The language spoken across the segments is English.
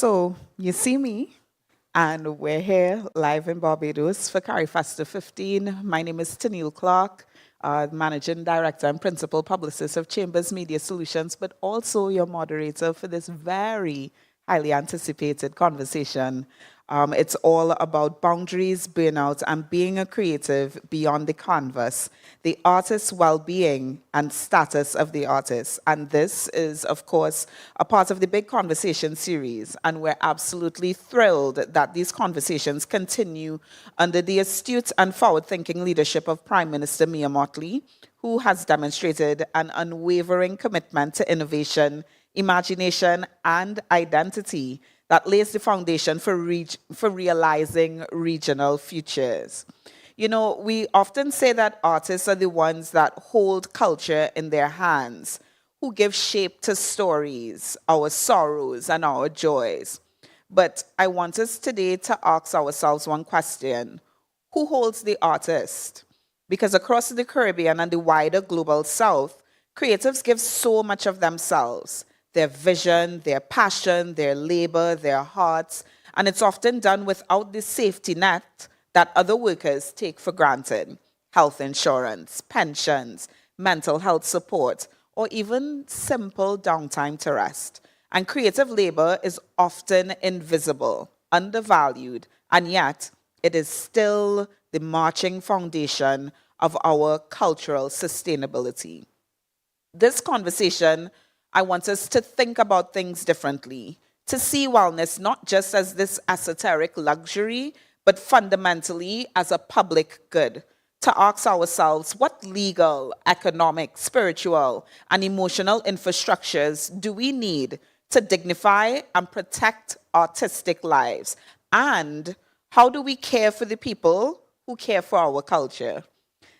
So you see me, and we're here live in Barbados for CARIFESTA 15. My name is Tennille Clark, Managing Director and Principal Publicist of Chambers Media Solutions, but also your moderator for this very highly anticipated conversation. It's all about boundaries, burnout, and being a creative beyond the canvas, the artist's well-being and status of the artist. And this is, of course, a part of the Big Conversation series. And we're absolutely thrilled that these conversations continue under the astute and forward-thinking leadership of Prime Minister Mia Mottley, who has demonstrated an unwavering commitment to innovation, imagination, and identity that lays the foundation for realizing regional futures. You know, we often say that artists are the ones that hold culture in their hands, who give shape to stories, our sorrows, and our joys. But I want us today to ask ourselves one question: who holds the artist? Because across the Caribbean and the wider global south, creatives give so much of themselves, their vision, their passion, their labor, their hearts, and it's often done without the safety net that other workers take for granted: health insurance, pensions, mental health support, or even simple downtime to rest. And creative labor is often invisible, undervalued, and yet it is still the marching foundation of our cultural sustainability. This conversation, I want us to think about things differently, to see wellness not just as this esoteric luxury, but fundamentally as a public good, to ask ourselves what legal, economic, spiritual, and emotional infrastructures do we need to dignify and protect artistic lives? And how do we care for the people who care for our culture?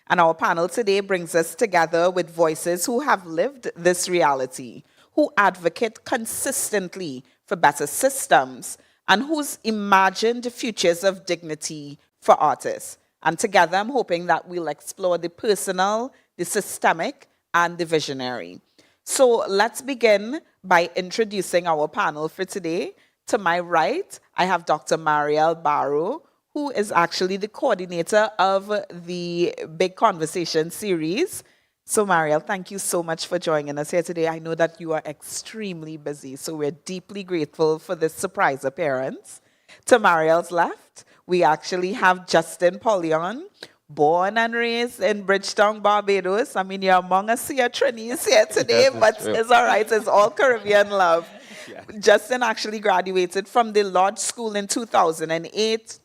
And our panel today brings us together with voices who have lived this reality, who advocate consistently for better systems, and whose imagined futures of dignity for artists. And together, I'm hoping that we'll explore the personal, the systemic, and the visionary. So let's begin by introducing our panel for today. To my right, I have Dr. Marielle Barrow, who is actually the coordinator of the Big Conversation series. So Marielle, thank you so much for joining us here today. I know that you are extremely busy, so we're deeply grateful for this surprise appearance. To Marielle's left, we actually have Justin Pollion, born and raised in Bridgetown, Barbados. I mean, you're among us here, Trinis here today, but it's all right, it's all Caribbean love. Yeah. Justin actually graduated from the Lodge School in 2008.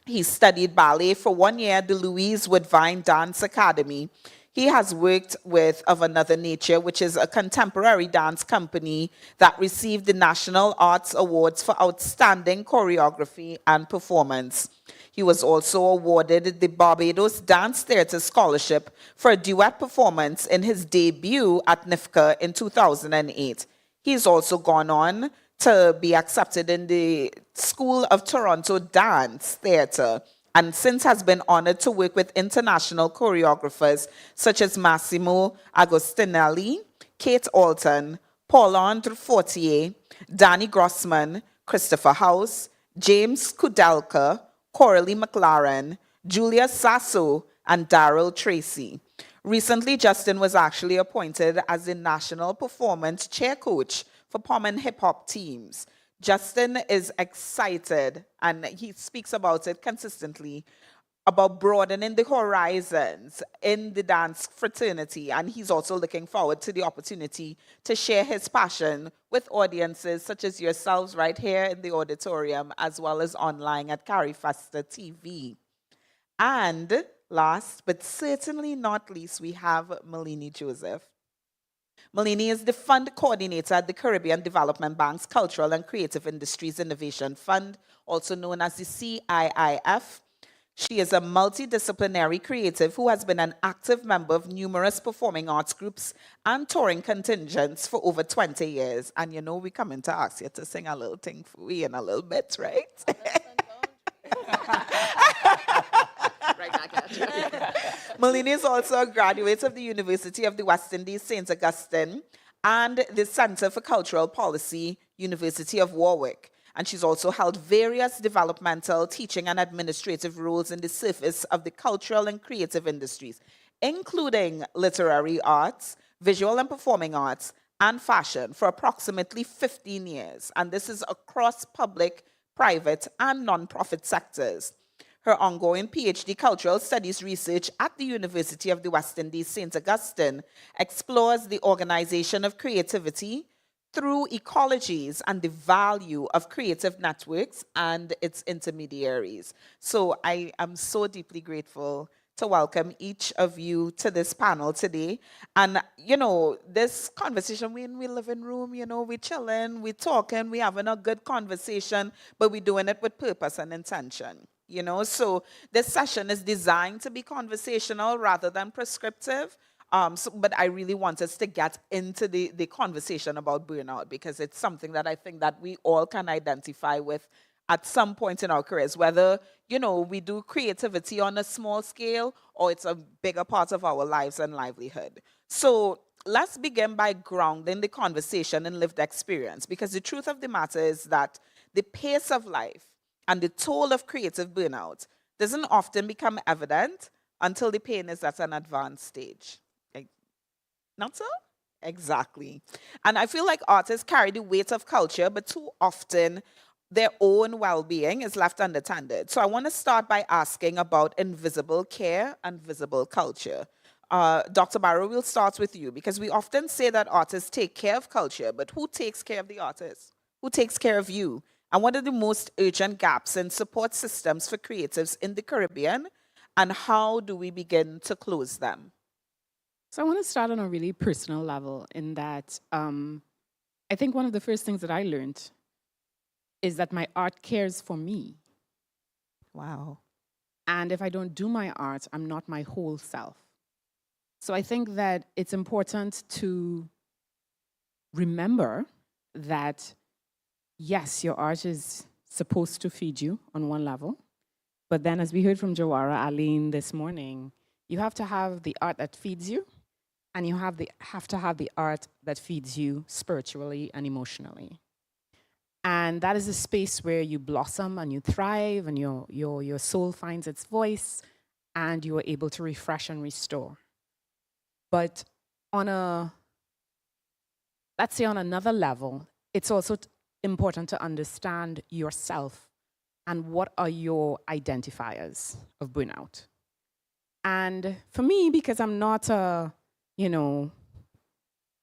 He studied ballet for 1 year at the Louise Woodvine Dance Academy. He has worked with Of Another Nature, which is a contemporary dance company that received the National Arts Awards for Outstanding Choreography and Performance. He was also awarded the Barbados Dance Theatre Scholarship for a duet performance in his debut at NIFCA in 2008. He's also gone on to be accepted in the School of Toronto Dance Theatre, and since has been honored to work with international choreographers such as Massimo Agostinelli, Kate Alton, Paul-Andre Fortier, Danny Grossman, Christopher House, James Kudelka, Coralie McLaren, Julia Sasso, and Daryl Tracy. Recently, Justin was actually appointed as the National Performance Chair Coach for pop and hip-hop teams. Justin is excited, and he speaks about it consistently, about broadening the horizons in the dance fraternity, and he's also looking forward to the opportunity to share his passion with audiences such as yourselves right here in the auditorium, as well as online at CARIFESTA TV. And last, but certainly not least, we have Malini Joseph. Malini is the fund coordinator at the Caribbean Development Bank's Cultural and Creative Industries Innovation Fund, also known as the CIIF. She is a multidisciplinary creative who has been an active member of numerous performing arts groups and touring contingents for over 20 years. And you know, we come in to ask you to sing a little thing for we in a little bit, right? Right back at you. Malini is also a graduate of the University of the West Indies, St. Augustine, and the Center for Cultural Policy, University of Warwick. And she's also held various developmental, teaching, and administrative roles in the service of the cultural and creative industries, including literary arts, visual and performing arts, and fashion for approximately 15 years. And this is across public, private, and nonprofit sectors. Her ongoing PhD Cultural Studies research at the University of the West Indies, St. Augustine, explores the organization of creativity through ecologies and the value of creative networks and its intermediaries. So I am so deeply grateful to welcome each of you to this panel today. And, this conversation, we in the living room, we chilling, we talking, we having a good conversation, but we doing it with purpose and intention. So this session is designed to be conversational rather than prescriptive. But I really want us to get into the conversation about burnout, because it's something that I think that we all can identify with at some point in our careers, whether, we do creativity on a small scale or it's a bigger part of our lives and livelihood. So let's begin by grounding the conversation in lived experience, because the truth of the matter is that the pace of life and the toll of creative burnout doesn't often become evident until the pain is at an advanced stage. Not so? Exactly. And I feel like artists carry the weight of culture, but too often their own well-being is left unattended. So I want to start by asking about invisible care and visible culture. Dr. Barrow, we'll start with you, because we often say that artists take care of culture, but who takes care of the artist? Who takes care of you? And what are the most urgent gaps in support systems for creatives in the Caribbean? And how do we begin to close them? So I want to start on a really personal level in that I think one of the first things that I learned is that my art cares for me. Wow. And if I don't do my art, I'm not my whole self. So I think that it's important to remember that, yes, your art is supposed to feed you on one level. But then, as we heard from Jawara Aline this morning, you have to have the art that feeds you, and you have to have the art that feeds you spiritually and emotionally. And that is a space where you blossom and you thrive, and your soul finds its voice, and you are able to refresh and restore. But let's say on another level, it's also important to understand yourself and what are your identifiers of burnout. And for me, because I'm not I'm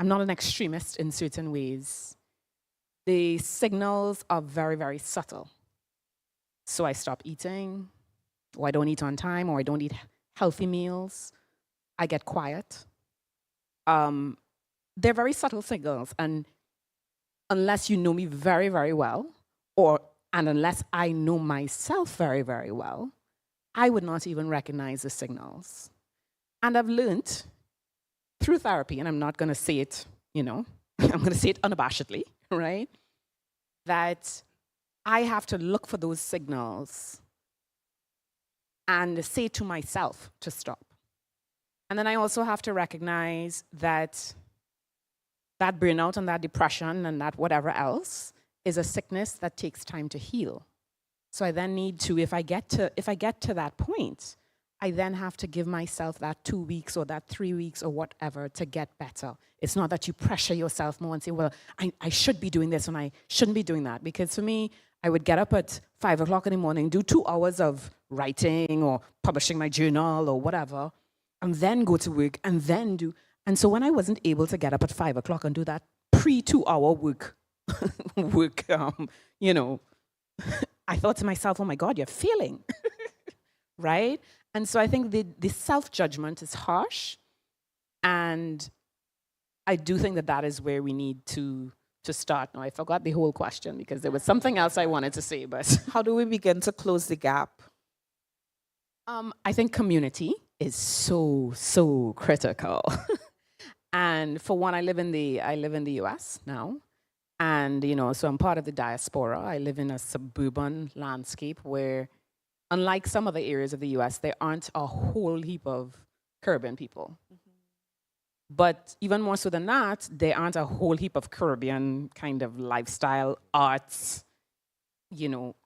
not an extremist in certain ways, the signals are very, very subtle. So I stop eating, or I don't eat on time, or I don't eat healthy meals. I get quiet. They're very subtle signals. And unless you know me very, very well, and unless I know myself very, very well, I would not even recognize the signals. And I've learned through therapy, and I'm not going to say it, I'm going to say it unabashedly, right? That I have to look for those signals and say to myself to stop. And then I also have to recognize that burnout and that depression and that whatever else is a sickness that takes time to heal. So I then need to, if I get to that point, I then have to give myself that 2 weeks or that 3 weeks or whatever to get better. It's not that you pressure yourself more and say, well, I should be doing this and I shouldn't be doing that. Because for me, I would get up at 5 o'clock in the morning, do 2 hours of writing or publishing my journal or whatever, and then go to work and then do. And so when I wasn't able to get up at 5 o'clock and do that pre-2-hour work, I thought to myself, oh my God, you're failing, right? And so I think the self-judgment is harsh, and I do think that is where we need to start. Now, I forgot the whole question because there was something else I wanted to say, but how do we begin to close the gap? I think community is so critical. And for one, I live in the US now. And, so I'm part of the diaspora. I live in a suburban landscape where, unlike some other areas of the US, there aren't a whole heap of Caribbean people. Mm-hmm. But even more so than that, there aren't a whole heap of Caribbean kind of lifestyle, arts,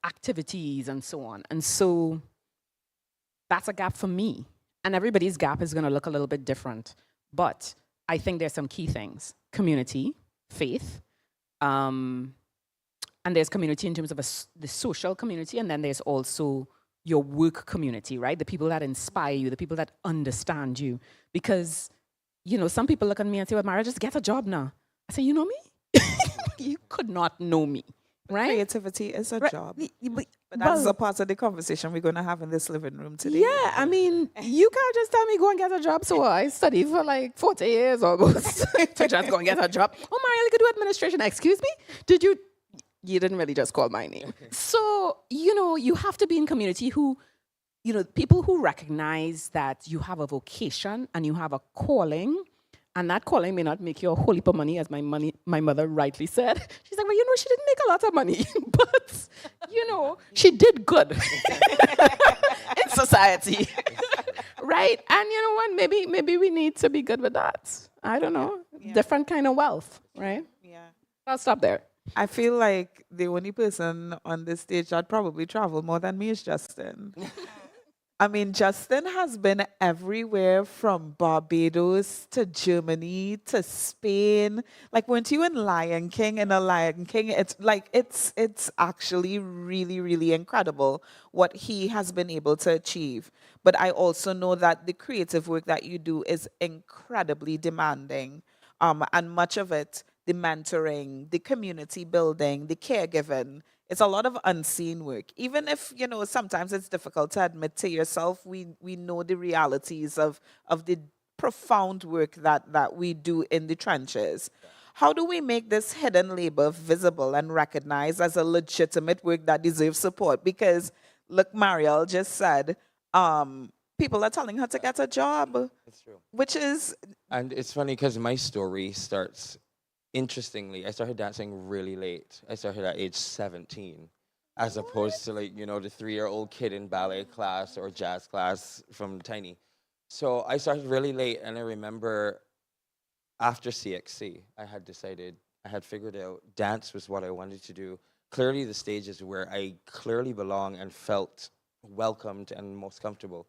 activities and so on. And so that's a gap for me. And everybody's gap is going to look a little bit different. But I think there's some key things: community, faith, and there's community in terms of the social community, and then there's also your work community, right? The people that inspire you, the people that understand you. Because, some people look at me and say, well, Mara, just get a job now. I say, you know me? You could not know me, right? Creativity is a job. But That's a part of the conversation we're going to have in this living room today. yeah, I mean, you can't just tell me go and get a job. So I studied for like 40 years almost to just go and get a job. Oh, Maria, you could do administration. Excuse me? You didn't really just call my name. So, you have to be in community who, people who recognize that you have a vocation and you have a calling, and that calling may not make you a whole heap of money, as my mother rightly said. She's like, well, she didn't make a lot of money, but, she did good in society, right? And you know what? Maybe we need to be good with that. I don't know. Yeah. Different kind of wealth, right? Yeah. I'll stop there. I feel like the only person on this stage that probably travel more than me is Justin. I mean, Justin has been everywhere from Barbados to Germany to Spain. Like, weren't you in Lion King? In a Lion King, it's actually really, really incredible what he has been able to achieve. But I also know that the creative work that you do is incredibly demanding. And much of it, the mentoring, the community building, the caregiving, it's a lot of unseen work. Even if, sometimes it's difficult to admit to yourself, we know the realities of the profound work that we do in the trenches. How do we make this hidden labor visible and recognized as a legitimate work that deserves support? Because, look, Mariel just said, people are telling her to get a job. That's true. Which is... And it's funny because my story starts, interestingly, I started dancing really late. I started at age 17, as opposed to the 3-year-old kid in ballet class or jazz class from tiny. So I started really late, and I remember after CXC, I had figured out dance was what I wanted to do. Clearly the stages where I clearly belong and felt welcomed and most comfortable.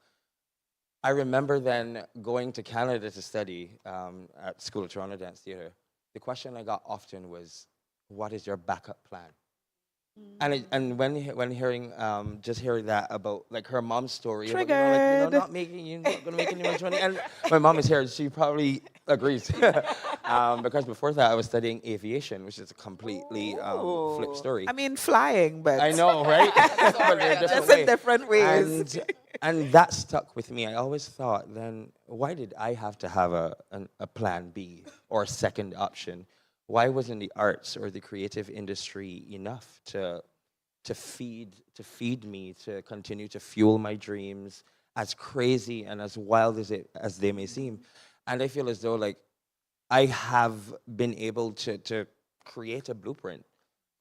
I remember then going to Canada to study at School of Toronto Dance Theatre. The question I got often was, what is your backup plan? And when hearing that about her mom's story, about, Triggered. you're not gonna make any more money. And my mom is here; she probably agrees, because before that I was studying aviation, which is a completely flip story. I mean, flying, but... I know, right? But in a different Just way. in different ways. And that stuck with me. I always thought, then why did I have to have a plan B or a second option? Why wasn't the arts or the creative industry enough to feed me, to continue to fuel my dreams, as crazy and as wild as they may seem? And I feel as though I have been able to create a blueprint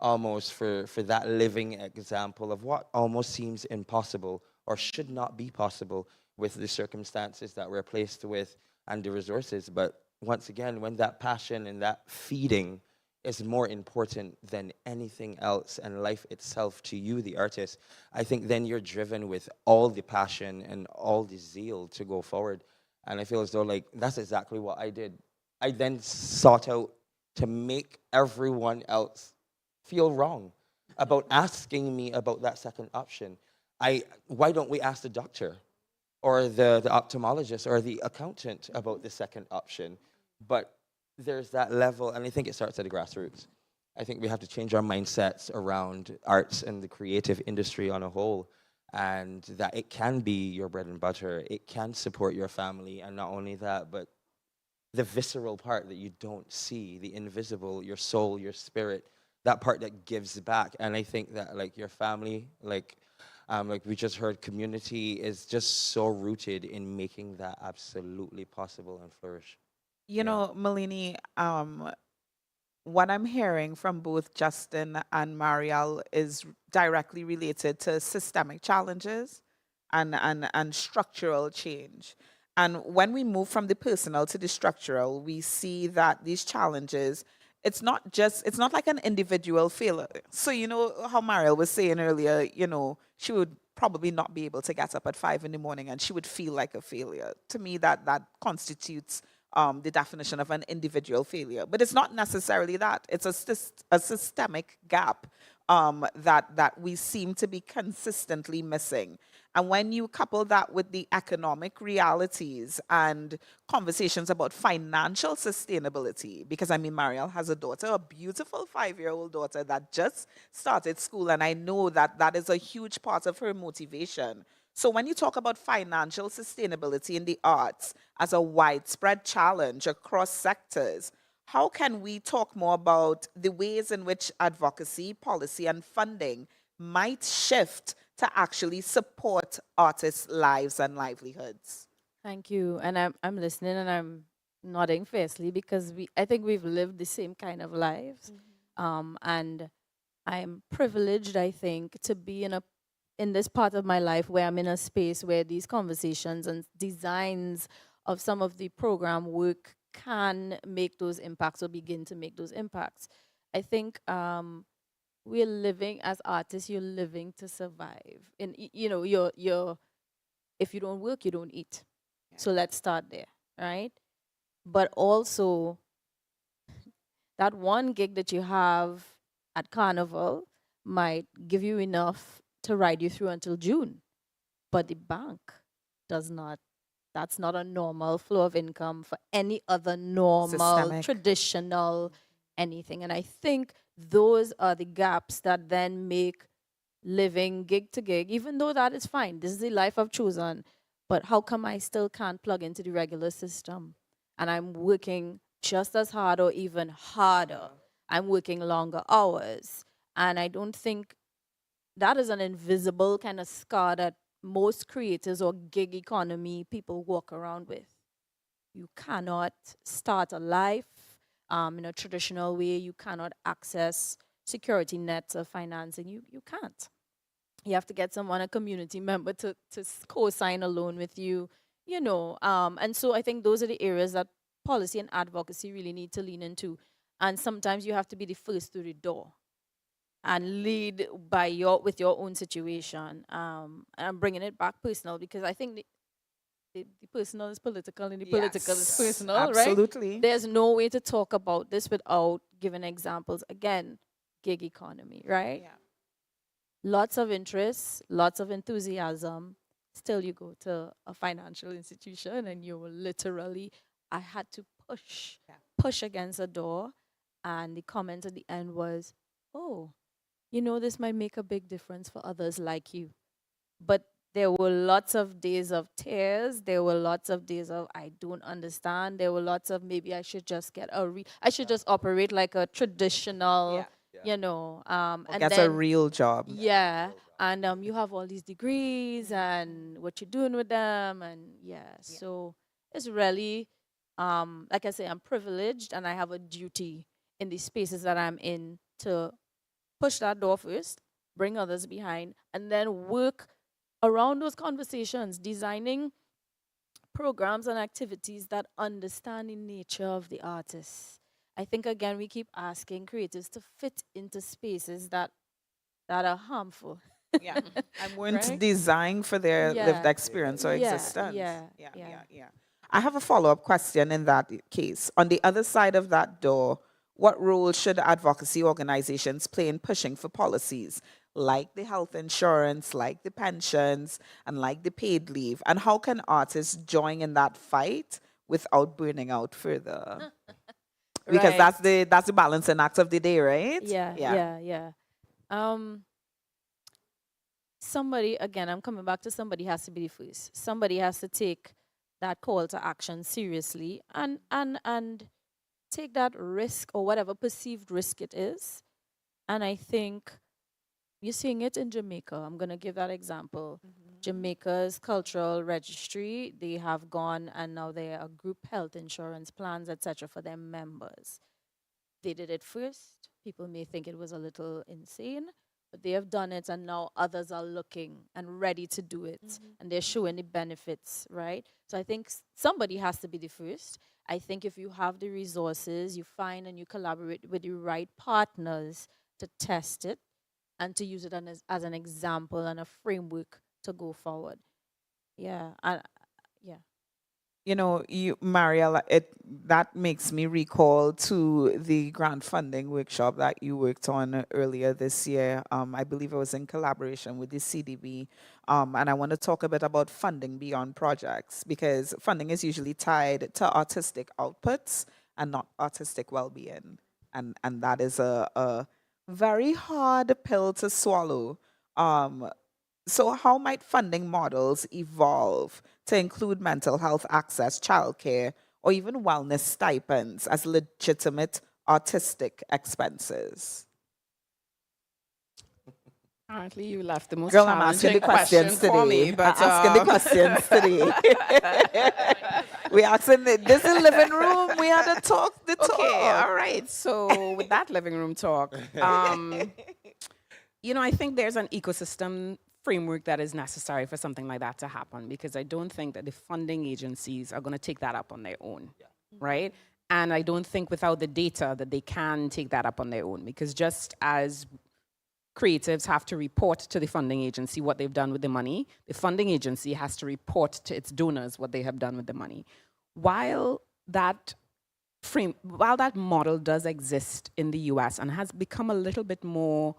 almost for that living example of what almost seems impossible or should not be possible with the circumstances that we're placed with and the resources. But once again, when that passion and that feeding is more important than anything else and life itself to you, the artist, I think then you're driven with all the passion and all the zeal to go forward. And I feel as though that's exactly what I did. I then sought out to make everyone else feel wrong about asking me about that second option. Why don't we ask the doctor or the ophthalmologist or the accountant about the second option? But there's that level, and I think it starts at the grassroots. I think we have to change our mindsets around arts and the creative industry on a whole, and that it can be your bread and butter. It can support your family, and not only that, but the visceral part that you don't see, the invisible, your soul, your spirit, that part that gives back. And I think that your family, like we just heard, community is just so rooted in making that absolutely possible and flourish. You know, Malini, what I'm hearing from both Justin and Mariel is directly related to systemic challenges and structural change. And when we move from the personal to the structural, we see that these challenges it's not like an individual failure. So you know how Mariel was saying earlier, she would probably not be able to get up at 5 in the morning and she would feel like a failure. To me, that constitutes the definition of an individual failure. But it's not necessarily that. It's a systemic gap that we seem to be consistently missing. And when you couple that with the economic realities and conversations about financial sustainability, because I mean, Mariel has a daughter, a beautiful 5-year-old daughter that just started school, and I know that is a huge part of her motivation. So when you talk about financial sustainability in the arts as a widespread challenge across sectors, how can we talk more about the ways in which advocacy, policy, and funding might shift to actually support artists' lives and livelihoods? Thank you. And I'm listening and I'm nodding fiercely because I think we've lived the same kind of lives. And I'm privileged, I think, to be in this part of my life where I'm in a space where these conversations and designs of some of the program work can make those impacts or begin to make those impacts. I think we're living as artists. You're living to survive, and you're if you don't work, you don't eat. So let's start there, right? But also that one gig that you have at Carnival might give you enough to ride you through until June, but the bank does not. That's not a normal flow of income for any other normal, Systemic. traditional anything. And I think those are the gaps that then make living gig to gig, even though that is fine. This is the life I've chosen. But how come I still can't plug into the regular system? And I'm working just as hard or even harder. I'm working longer hours. And I don't think that is an invisible kind of scar that most creators or gig economy people walk around with. You cannot start a life in a traditional way. You cannot access security nets of financing. You can't. You have to get someone, a community member, to co-sign a loan with you, And so I think those are the areas that policy and advocacy really need to lean into. And sometimes you have to be the first through the door and lead with your own situation. And I'm bringing it back personal because I think the personal is political and the political is Yes, personal, right? absolutely. There's no way to talk about this without giving examples. Again, gig economy, right? Yeah. Lots of interest, lots of enthusiasm. Still, you go to a financial institution and you will literally, I had to push against a door. And the comment at the end was, oh, this might make a big difference for others like you. But there were lots of days of tears. There were lots of days of, I don't understand. There were lots of, maybe I should just I should just operate like a traditional, and That's then a real job. yeah, and you have all these degrees and what you're doing with them, and so it's really, like I say, I'm privileged and I have a duty in the spaces that I'm in to push that door first, bring others behind, and then work around those conversations, designing programs and activities that understand the nature of the artist. I think again we keep asking creators to fit into spaces that are harmful. Yeah. And weren't Right? designed for their lived Yeah. experience or Yeah, existence. yeah, Yeah, yeah. yeah, yeah. I have a follow-up question in that case. On the other side of that door, what role should advocacy organizations play in pushing for policies like the health insurance, like the pensions, and like the paid leave? And how can artists join in that fight without burning out further? Because Right. that's the balancing act of the day, right? Yeah. Somebody, again, I'm coming back to somebody has to be the first. Somebody has to take that call to action seriously and take that risk or whatever perceived risk it is. And I think you're seeing it in Jamaica. I'm going to give that example. Jamaica's cultural registry, they have gone and now they are group health insurance plans, etc., for their members. They did it first. People may think it was a little insane, but they have done it, and now others are looking and ready to do it, and they're showing the benefits, right? So I think somebody has to be the first. I think if you have the resources, you find and you collaborate with the right partners to test it and to use it as an example and a framework to go forward. Yeah, yeah. You know, Mariela, that makes me recall to the grant funding workshop that you worked on earlier this year. I believe it was in collaboration with the CDB. And I want to talk a bit about funding beyond projects, because funding is usually tied to artistic outputs and not artistic well-being. And that is a very hard pill to swallow. So, how might funding models evolve to include mental health access, childcare, or even wellness stipends as legitimate artistic expenses? Apparently, you left the most Girl, I'm asking challenging the questions question for today. me, but I'm asking the questions today. We asking this is living room. We had to talk the talk. okay, all right. So with that living room talk, you know, I think there's an ecosystem framework that is necessary for something like that to happen, because I don't think that the funding agencies are going to take that up on their own, right? And I don't think without the data that they can take that up on their own, because just as creatives have to report to the funding agency what they've done with the money, the funding agency has to report to its donors what they have done with the money. While that model does exist in the US and has become a little bit more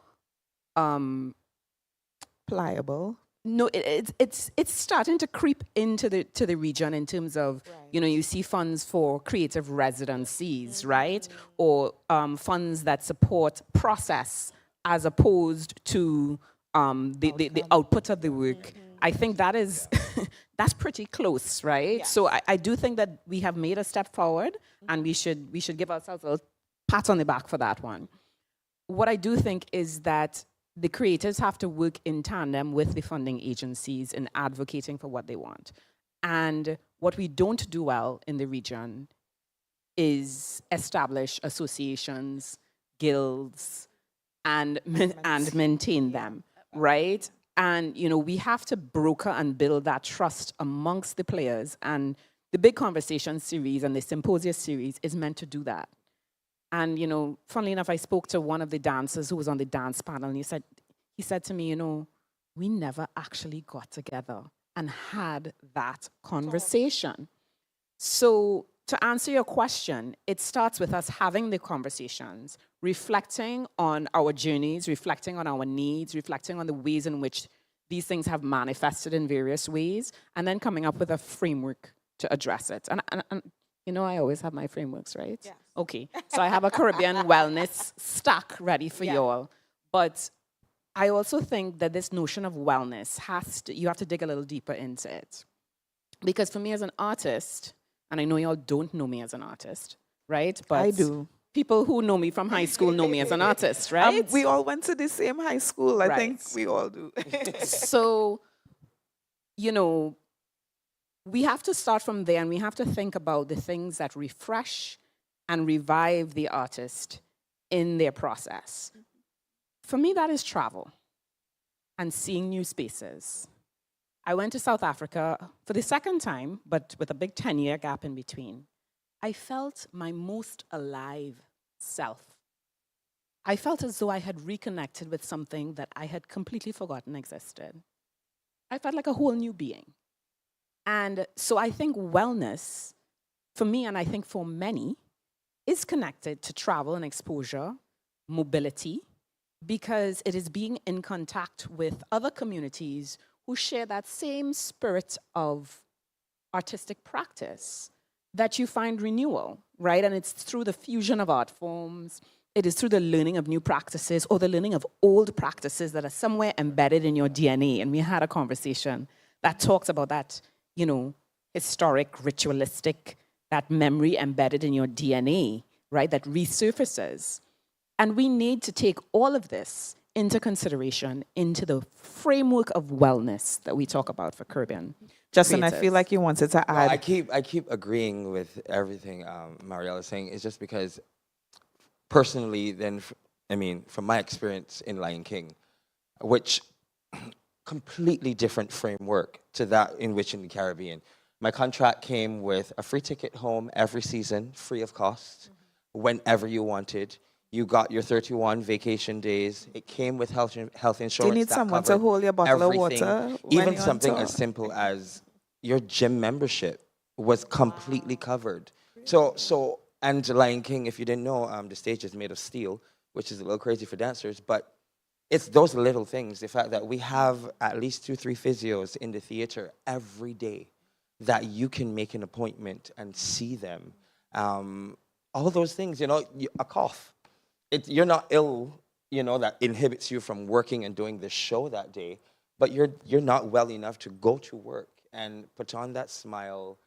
Pliable. no, it's starting to creep into the region in terms of, you know, you see funds for creative residencies, right? Or funds that support process as opposed to the output of the work. I think that is that's pretty close, right? So I do think that we have made a step forward, and we should give ourselves a pat on the back for that one. What I do think is that the creators have to work in tandem with the funding agencies in advocating for what they want. And what we don't do well in the region is establish associations, guilds, and maintain them, right? And, you know, we have to broker and build that trust amongst the players. And the Big Conversation series and the Symposia series is meant to do that. And, you know, funnily enough, I spoke to one of the dancers who was on the dance panel, and he said to me, you know, we never actually got together and had that conversation. So to answer your question, it starts with us having the conversations, reflecting on our journeys, reflecting on our needs, reflecting on the ways in which these things have manifested in various ways, and then coming up with a framework to address it. And you know, I always have my frameworks, right? Yes. Okay, so I have a Caribbean wellness stack ready for you all. But I also think that this notion of wellness you have to dig a little deeper into it. Because for me as an artist, and I know y'all don't know me as an artist, right? But I do. People who know me from high school know me as an artist, right? We all went to the same high school. I think Right. we all do. So, you know, we have to start from there, and we have to think about the things that refresh and revive the artist in their process. For me, that is travel and seeing new spaces. I went to South Africa for the second time, but with a big 10-year gap in between. I felt my most alive self. I felt as though I had reconnected with something that I had completely forgotten existed. I felt like a whole new being. And so I think wellness, for me, and I think for many, is connected to travel and exposure, mobility, because it is being in contact with other communities who share that same spirit of artistic practice that you find renewal, right? And it's through the fusion of art forms, it is through the learning of new practices or the learning of old practices that are somewhere embedded in your DNA. And we had a conversation that talks about that, you know, historic, ritualistic, that memory embedded in your DNA, right, that resurfaces. And we need to take all of this into consideration into the framework of wellness that we talk about for Caribbean. Justin, I feel like you wanted to Well, add. I keep agreeing with everything Marielle is saying. It's just because personally, then, I mean, from my experience in Lion King, which completely different framework to that in which in the Caribbean. My contract came with a free ticket home every season, free of cost, whenever you wanted. You got your 31 vacation days. It came with health insurance. Do you need that someone to covered hold your bottle everything. of water when Even you're on something tour? as simple as your gym membership was completely covered. So, and Lion King, if you didn't know, the stage is made of steel, which is a little crazy for dancers, but it's those little things. The fact that we have at least 2-3 physios in the theater every day, that you can make an appointment and see them. All those things, a cough. You're not ill, that inhibits you from working and doing the show that day, but you're not well enough to go to work and put on that smile.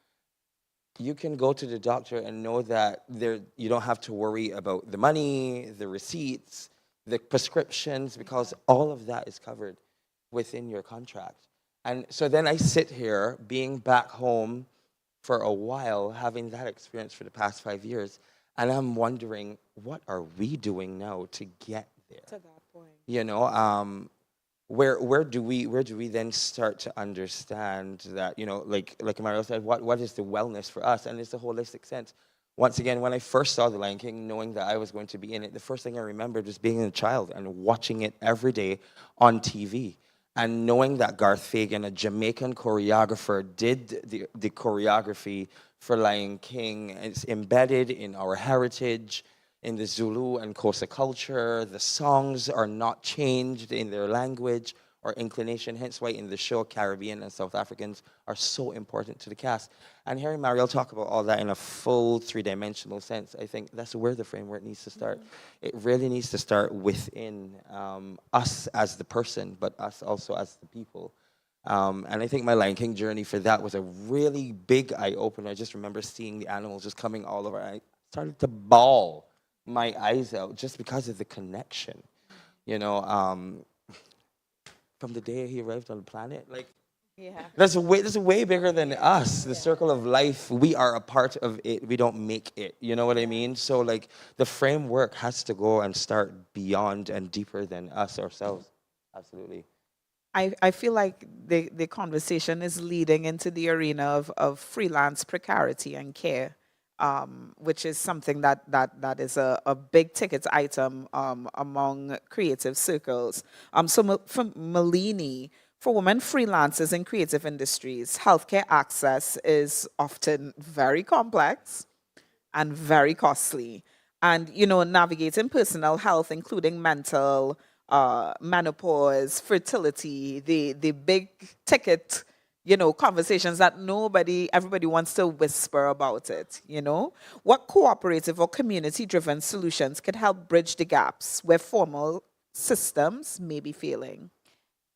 You can go to the doctor and know that you don't have to worry about the money, the receipts, the prescriptions, because all of that is covered within your contract. And so then I sit here, being back home for a while, having that experience for the past 5 years, and I'm wondering, what are we doing now to get there? To that point. Where do we then start to understand that, like Mario said, what is the wellness for us? And it's a holistic sense. Once again, when I first saw The Lion King, knowing that I was going to be in it, the first thing I remembered was being a child and watching it every day on TV. And knowing that Garth Fagan, a Jamaican choreographer, did the choreography for Lion King. It's embedded in our heritage, in the Zulu and Xhosa culture. The songs are not changed in their language or inclination, hence why in the show Caribbean and South Africans are so important to the cast. And hearing Marielle talk about all that in a full 3-dimensional sense, I think that's where the framework needs to start. It really needs to start within us as the person, but us also as the people. And I think my Lion King journey for that was a really big eye-opener. I just remember seeing the animals just coming all over. I started to bawl my eyes out just because of the connection, from the day he arrived on the planet. Yeah. That's way bigger than us. The circle of life, we are a part of it. We don't make it. You know what I mean? So the framework has to go and start beyond and deeper than us ourselves. Absolutely. I feel like the conversation is leading into the arena of freelance precarity and care, which is something that is a big ticket item among creative circles. For Malini, for women freelancers in creative industries, healthcare access is often very complex and very costly. And, navigating personal health, including mental, menopause, fertility, the big ticket, conversations that everybody wants to whisper about it, What cooperative or community-driven solutions could help bridge the gaps where formal systems may be failing?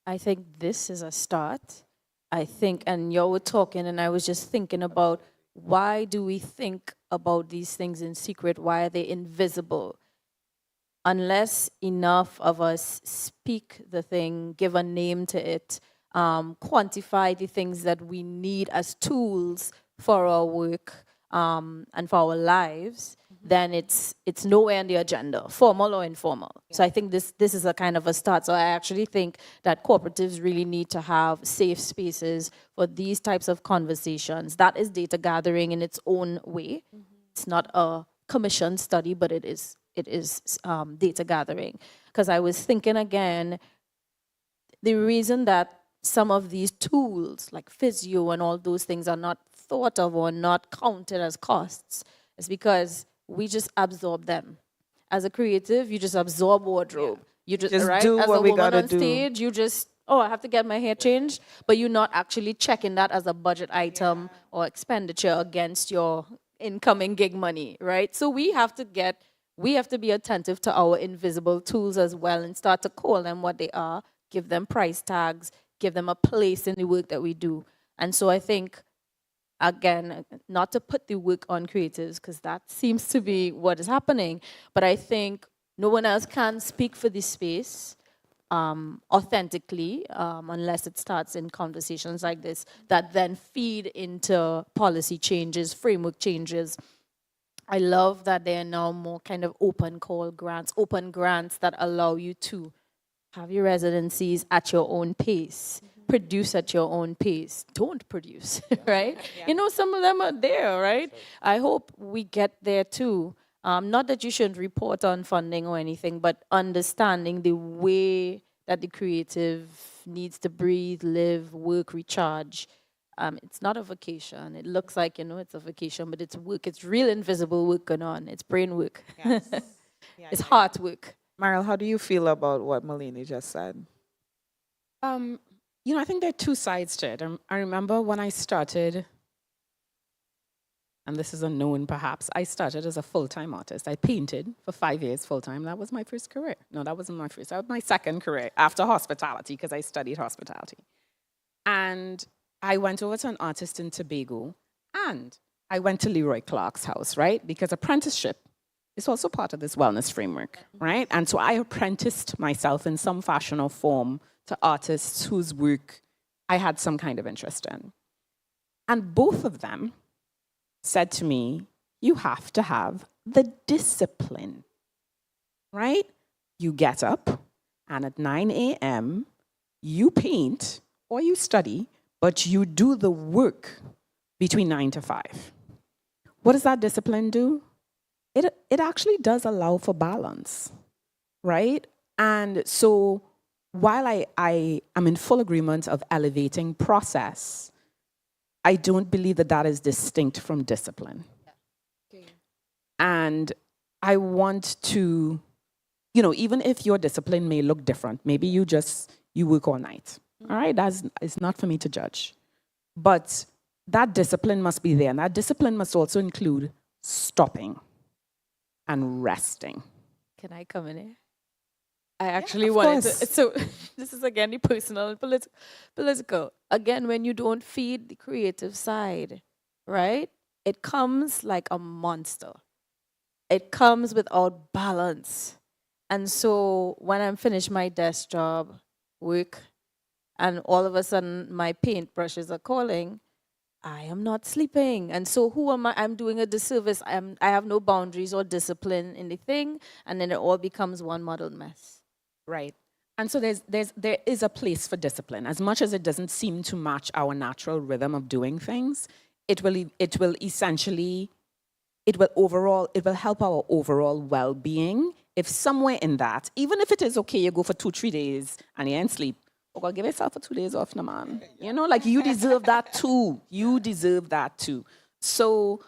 I think this is a start. I think, and you were talking, and I was just thinking about, why do we think about these things in secret? Why are they invisible? Unless enough of us speak the thing, give a name to it, quantify the things that we need as tools for our work and for our lives, then it's nowhere on the agenda, formal or informal. So I think this is a kind of a start. So I actually think that cooperatives really need to have safe spaces for these types of conversations. That is data gathering in its own way. It's not a commissioned study, but it is data gathering. Because I was thinking again, the reason that some of these tools like physio and all those things are not thought of or not counted as costs is because we just absorb them. As a creative, you just absorb wardrobe. You just right? do As what a we woman gotta on do. stage, you just, I have to get my hair changed, but you're not actually checking that as a budget item or expenditure against your incoming gig money, right? So we have to be attentive to our invisible tools as well and start to call them what they are, give them price tags, give them a place in the work that we do. And so I think, again, not to put the work on creatives, because that seems to be what is happening, but I think no one else can speak for this space authentically unless it starts in conversations like this that then feed into policy changes, framework changes. I love that there are now more kind of open grants that allow you to have your residencies at your own pace, produce at your own pace, don't produce, right? You know, some of them are there, right? I hope we get there too. Not that you shouldn't report on funding or anything, but understanding the way that the creative needs to breathe, live, work, recharge. It's not a vacation. It looks like, you know, it's a vacation, but it's work. It's real invisible work going on. It's brain work. It's heart work. Meryl, how do you feel about what Malini just said? You know, I think there are two sides to it. I remember when I started, and this is unknown perhaps, I started as a full-time artist. I painted for 5 years full-time. That was my first career. No, that wasn't my first. That was my second career after hospitality, because I studied hospitality. And I went over to an artist in Tobago, and I went to Leroy Clark's house, right? Because apprenticeship is also part of this wellness framework, right? And so I apprenticed myself in some fashion or form to artists whose work I had some kind of interest in. And both of them said to me, you have to have the discipline, right? You get up, and at 9 a.m., you paint or you study, but you do the work between 9 to 5. What does that discipline do? It actually does allow for balance, right? And so while I am in full agreement of elevating process, I don't believe that that is distinct from discipline. And I want to, you know, even if your discipline may look different, maybe you work all night, all right? It's not for me to judge. But that discipline must be there, and that discipline must also include stopping and resting. Can I come in here? I actually of wanted to. course. So this is again the personal and political. Again, when you don't feed the creative side, right? It comes like a monster. It comes without balance. And so when I'm finished my desk job, work, and all of a sudden my paintbrushes are calling, I am not sleeping. And so who am I? I'm doing a disservice. I have no boundaries or discipline in the thing. And then it all becomes one muddled mess. Right. And so there is a place for discipline. As much as it doesn't seem to match our natural rhythm of doing things, it will help our overall well-being if somewhere in that, even if it is okay, you go for 2-3 days and you ain't sleep, okay, give yourself for 2 days off, no man. You know, like you deserve that too. You deserve that too. So,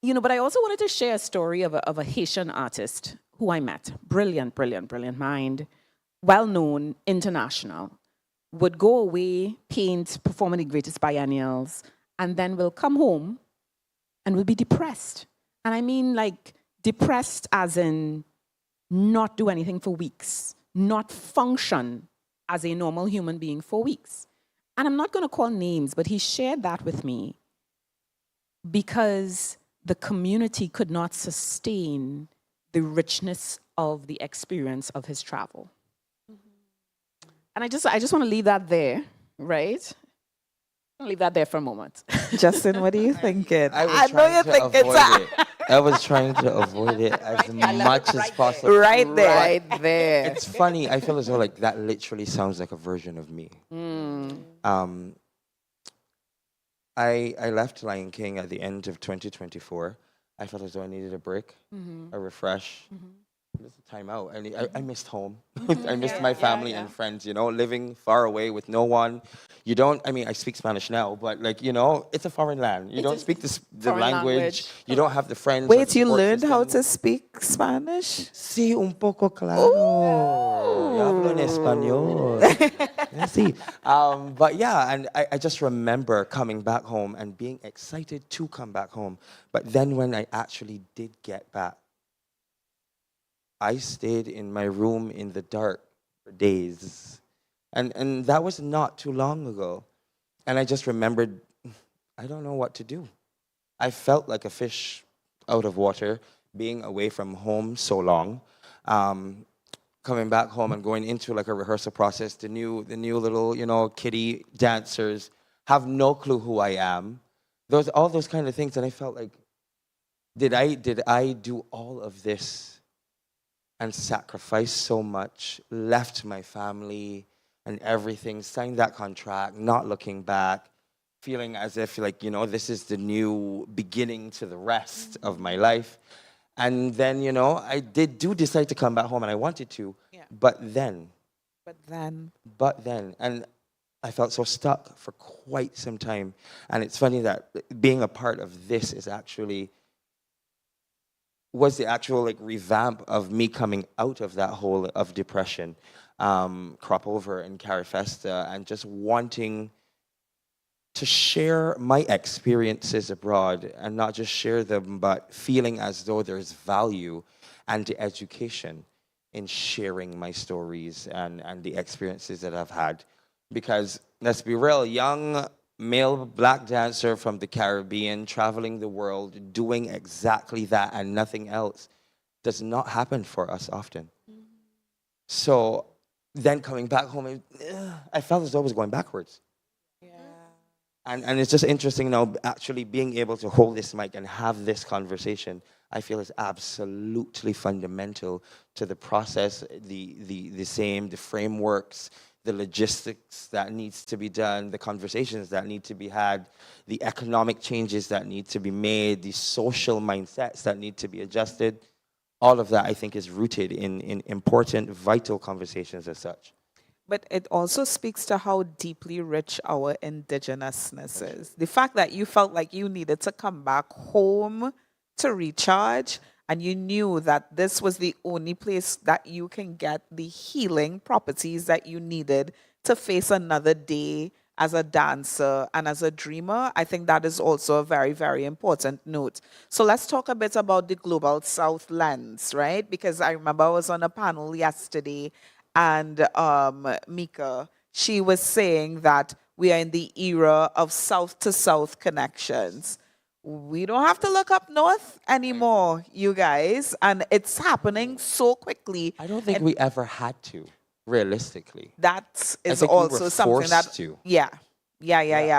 you know, but I also wanted to share a story of a Haitian artist who I met. Brilliant, brilliant, brilliant mind. Well-known, international. Would go away, paint, perform in the greatest biennials, and then will come home and will be depressed. And I mean like depressed as in not do anything for weeks, not function as a normal human being for weeks. And I'm not going to call names, but he shared that with me because the community could not sustain the richness of the experience of his travel. And I just want to leave that there, right? I'll leave that there for a moment. Justin, what are you thinking? I was know trying you're to thinking avoid it. I was trying to avoid it as much as possible. right there. Right there. It's funny. I feel as though like that literally sounds like a version of me. I left Lion King at the end of 2024. I felt as though I needed a break, a refresh, just a time out. I missed home. I missed my family and friends, you know, living far away with no one. You don't, I mean, I speak Spanish now, but like, you know, it's a foreign land. You don't speak the foreign language. language. You don't have the friends. or Wait, the you support learned how system. to speak Spanish? Sí, un poco claro. Yo hablo en español. Sí. But yeah, and I just remember coming back home and being excited to come back home. But then when I actually did get back, I stayed in my room in the dark for days. And that was not too long ago. And I just remembered, I don't know what to do. I felt like a fish out of water, being away from home so long. Coming back home and going into like a rehearsal process, the new little, you know, kiddie dancers have no clue who I am. All those kind of things. And I felt like, did I do all of this and sacrificed so much, left my family and everything, signed that contract, not looking back, feeling as if, like, you know, this is the new beginning to the rest of my life. And then, you know, I do decide to come back home, and I wanted to. Yeah. But then, and I felt so stuck for quite some time. And it's funny that being a part of this was the actual like revamp of me coming out of that hole of depression, crop over in Carifesta, and just wanting to share my experiences abroad, and not just share them, but feeling as though there's value and education in sharing my stories and the experiences that I've had. Because let's be real, young male black dancer from the Caribbean, traveling the world, doing exactly that and nothing else, does not happen for us often. So then coming back home, I felt as though I was going backwards. And it's just interesting now, actually being able to hold this mic and have this conversation, I feel is absolutely fundamental to the process, the frameworks, the logistics that needs to be done, the conversations that need to be had, the economic changes that need to be made, the social mindsets that need to be adjusted. All of that, I think, is rooted in important, vital conversations as such. But it also speaks to how deeply rich our indigenousness is. The fact that you felt like you needed to come back home to recharge, and you knew that this was the only place that you can get the healing properties that you needed to face another day as a dancer and as a dreamer, I think that is also a very, very important note. So let's talk a bit about the Global South lens, right? Because I remember I was on a panel yesterday, and Mika, she was saying that we are in the era of South-to-South connections. We don't have to look up north anymore, you guys, and it's happening so quickly. I don't think we ever had to, realistically. That is think we were also something that forced to. Yeah.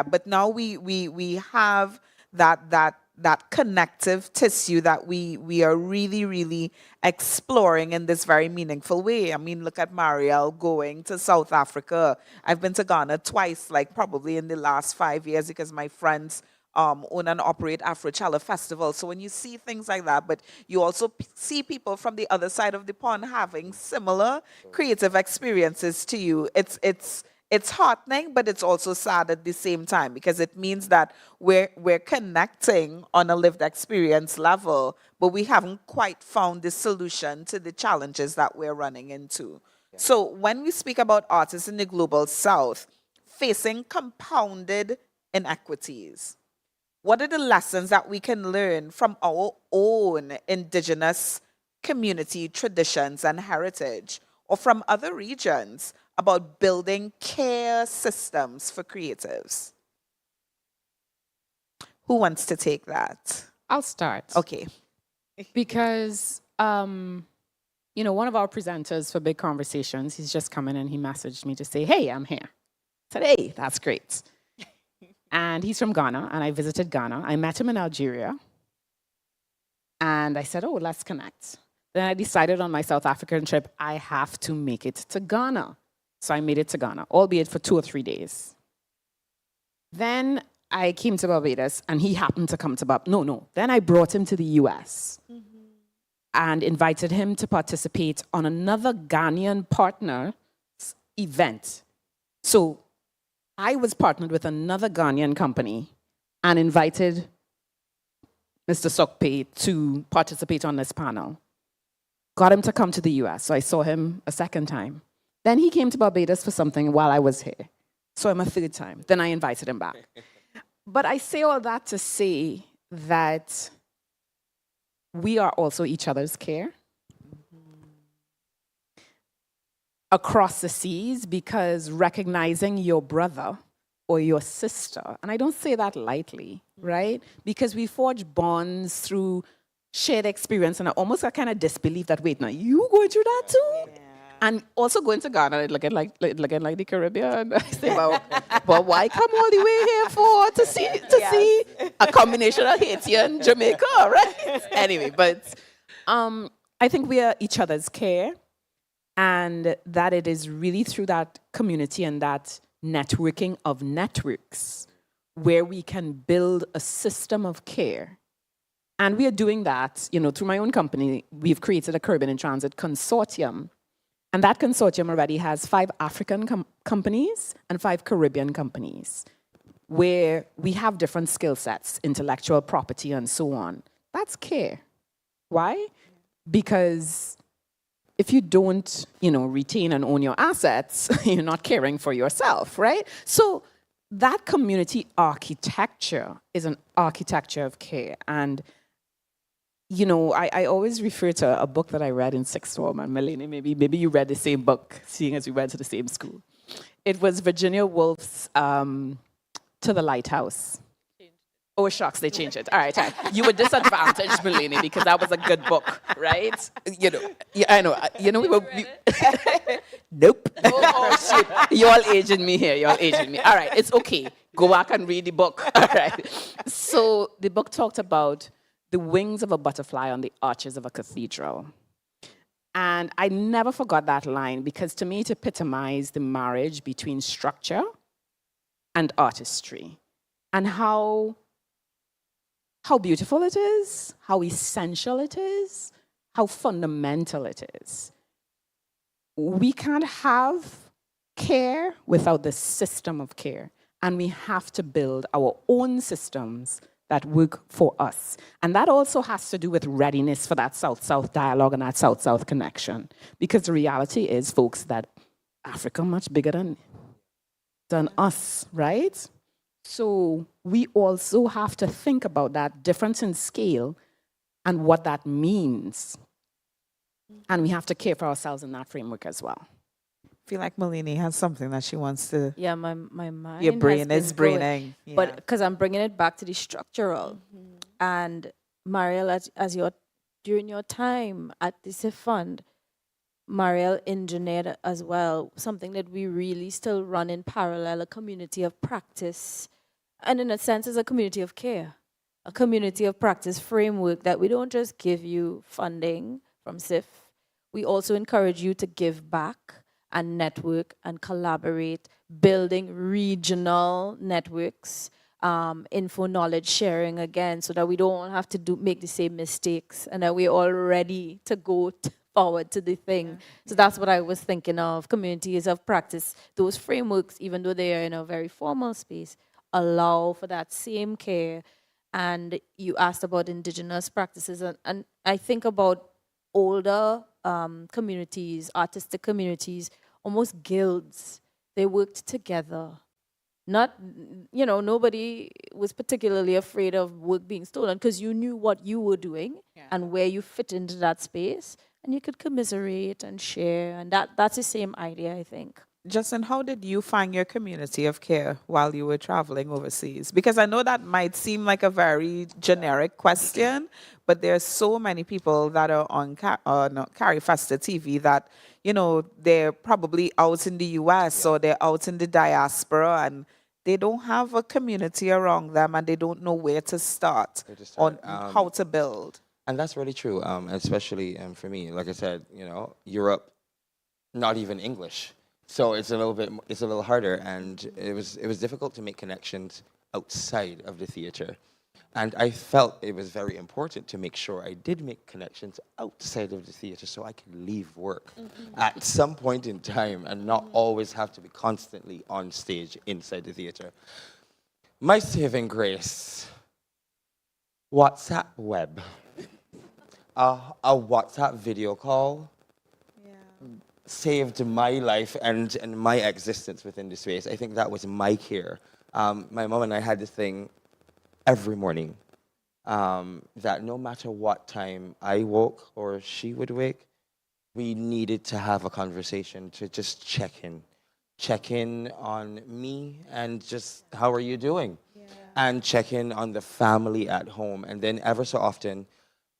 But now we have that connective tissue that we are really, really exploring in this very meaningful way. I mean, look at Marielle going to South Africa. I've been to Ghana twice, like probably in the last 5 years, because my friends own and operate Afrochala Festival. So when you see things like that, but you also see people from the other side of the pond having similar creative experiences to you, it's heartening, but it's also sad at the same time, because it means that we're connecting on a lived experience level, but we haven't quite found the solution to the challenges that we're running into. Yeah. So when we speak about artists in the Global South facing compounded inequities, what are the lessons that we can learn from our own indigenous community traditions and heritage, or from other regions, about building care systems for creatives? Who wants to take that? I'll start. Okay. Because, you know, one of our presenters for Big Conversations, he's just come in and he messaged me to say, hey, I'm here. I said, hey, that's great. And he's from Ghana, and I visited Ghana. I met him in Algeria. And I said, oh, let's connect. Then I decided on my South African trip, I have to make it to Ghana. So I made it to Ghana, albeit for 2 or 3 days. Then I came to Barbados, and he happened to come to Barbados. Then I brought him to the US and invited him to participate on another Ghanaian partner event. So I was partnered with another Ghanaian company and invited Mr. Sokpe to participate on this panel. Got him to come to the US, so I saw him a second time. Then he came to Barbados for something while I was here. Saw him a third time. Then I invited him back. But I say all that to say that we are also each other's care across the seas, because recognizing your brother or your sister, and I don't say that lightly, right? Because we forge bonds through shared experience, and I almost got kind of disbelief that, wait, now you going through that too? Yeah. And also going to Ghana, looking like the Caribbean. I say, but why come all the way here for to see a combination of Haiti and Jamaica, right? Anyway, but I think we are each other's care, and that it is really through that community and that networking of networks where we can build a system of care. And we are doing that, through my own company. We've created a Caribbean in Transit consortium. And that consortium already has 5 African companies and 5 Caribbean companies, where we have different skill sets, intellectual property and so on. That's care. Why? Because if you don't, retain and own your assets, you're not caring for yourself, right? So that community architecture is an architecture of care. And, I always refer to a book that I read in sixth form, and Melanie, maybe you read the same book, seeing as we went to the same school. It was Virginia Woolf's To the Lighthouse. Oh, shucks, they changed it. All right. You were disadvantaged, Melanie, because that was a good book, right? I know. Nope. Oh, shit. You're aging me here. You're aging me. All right, it's okay. Go back and read the book. All right. So the book talked about the wings of a butterfly on the arches of a cathedral. And I never forgot that line, because to me it epitomized the marriage between structure and artistry, and how beautiful it is, how essential it is, how fundamental it is. We can't have care without the system of care, and we have to build our own systems that work for us. And that also has to do with readiness for that South-South dialogue and that South-South connection. Because the reality is, folks, that Africa much bigger than us, right? So we also have to think about that difference in scale and what that means. And we have to care for ourselves in that framework as well. I feel like Melanie has something that she wants to. Yeah, my mind. Your brain has is been going. braining. Yeah. But because I'm bringing it back to the structural. And Mariel, during your time at the SIF Fund, Mariel engineered as well something that we really still run in parallel, a community of practice. And in a sense, it's a community of care, a community of practice framework that we don't just give you funding from SIF. We also encourage you to give back and network and collaborate, building regional networks, info knowledge sharing again, so that we don't have to make the same mistakes, and that we're all ready to go forward to the thing. So that's what I was thinking of, communities of practice. Those frameworks, even though they are in a very formal space, allow for that same care. And you asked about indigenous practices, and I think about older communities, artistic communities, almost guilds. They worked together. Nobody was particularly afraid of work being stolen, because you knew what you were doing and where you fit into that space, and you could commiserate and share. And that's the same idea, I think. Justin, how did you find your community of care while you were traveling overseas? Because I know that might seem like a very generic question, but there are so many people that are on CARIFASTA TV that, they're probably out in the US or they're out in the diaspora, and they don't have a community around them, and they don't know where to start, on how to build. And that's really true, especially for me. Like I said, Europe, not even English. So it's a little harder, and it was difficult to make connections outside of the theater. And I felt it was very important to make sure I did make connections outside of the theater, so I could leave work at some point in time and not always have to be constantly on stage inside the theater. My saving grace, WhatsApp web. A WhatsApp video call saved my life and my existence within the space. I think that was my care. My mom and I had this thing every morning, that no matter what time I woke or she would wake, we needed to have a conversation to just check in on me and just how are you doing, and check in on the family at home. And then ever so often,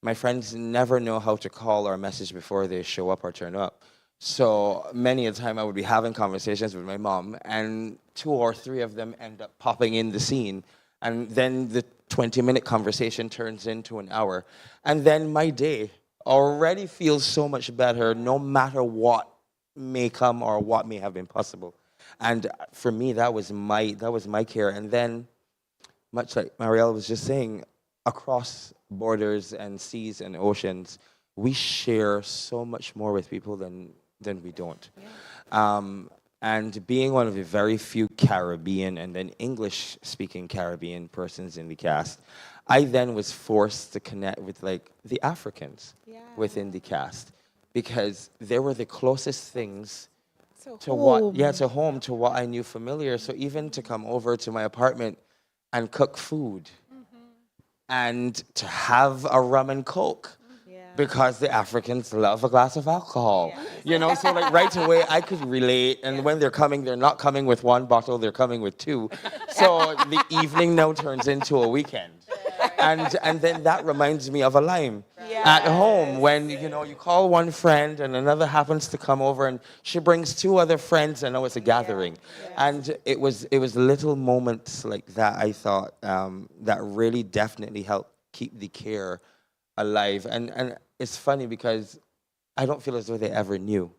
my friends never know how to call or message before they show up or turn up. So many a time I would be having conversations with my mom, and 2 or 3 of them end up popping in the scene. And then the 20-minute conversation turns into an hour. And then my day already feel so much better no matter what may come or what may have been possible. And for me, that was my care. And then, much like Marielle was just saying, across borders and seas and oceans, we share so much more with people than we don't. And being one of the very few Caribbean and then English-speaking Caribbean persons in the cast, I then was forced to connect with like the Africans within the cast because they were the closest things to home, to what I knew familiar. So even to come over to my apartment and cook food and to have a rum and coke because the Africans love a glass of alcohol. You know, so like right away I could relate. And when they're coming, they're not coming with one bottle, they're coming with two. So the evening now turns into a weekend. And then that reminds me of a lime at home when, you know, you call one friend and another happens to come over and she brings two other friends and now it's a gathering. And it was little moments like that, I thought, that really definitely helped keep the care alive. And it's funny because I don't feel as though they ever knew.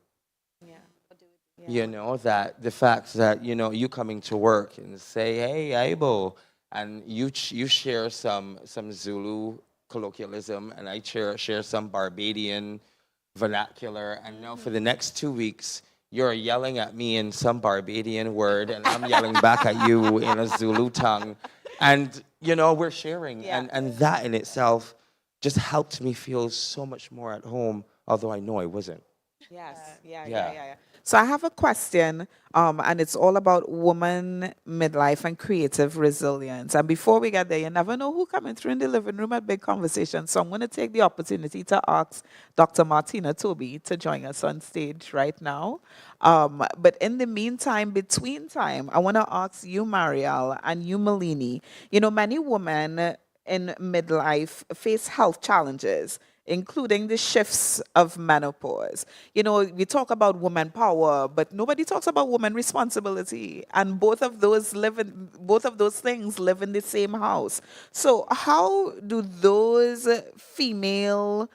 You know, that the fact that, you know, you coming to work and say, hey, Aibo, and you share some Zulu colloquialism, and I share some Barbadian vernacular, and now for the next 2 weeks, you're yelling at me in some Barbadian word, and I'm yelling back at you in a Zulu tongue, and you know we're sharing, and that in itself just helped me feel so much more at home, although I know I wasn't. Yeah. So I have a question, and it's all about woman midlife and creative resilience. And before we get there, you never know who coming through in the living room at Big Conversation. So I'm going to take the opportunity to ask Dr. Martina Toby to join us on stage right now. But in the meantime, between time, I want to ask you, Marielle, and you, Malini. You know, many women in midlife face health challenges, including the shifts of menopause. You know, we talk about woman power, but nobody talks about woman responsibility. And both of those things live in the same house. So how do those female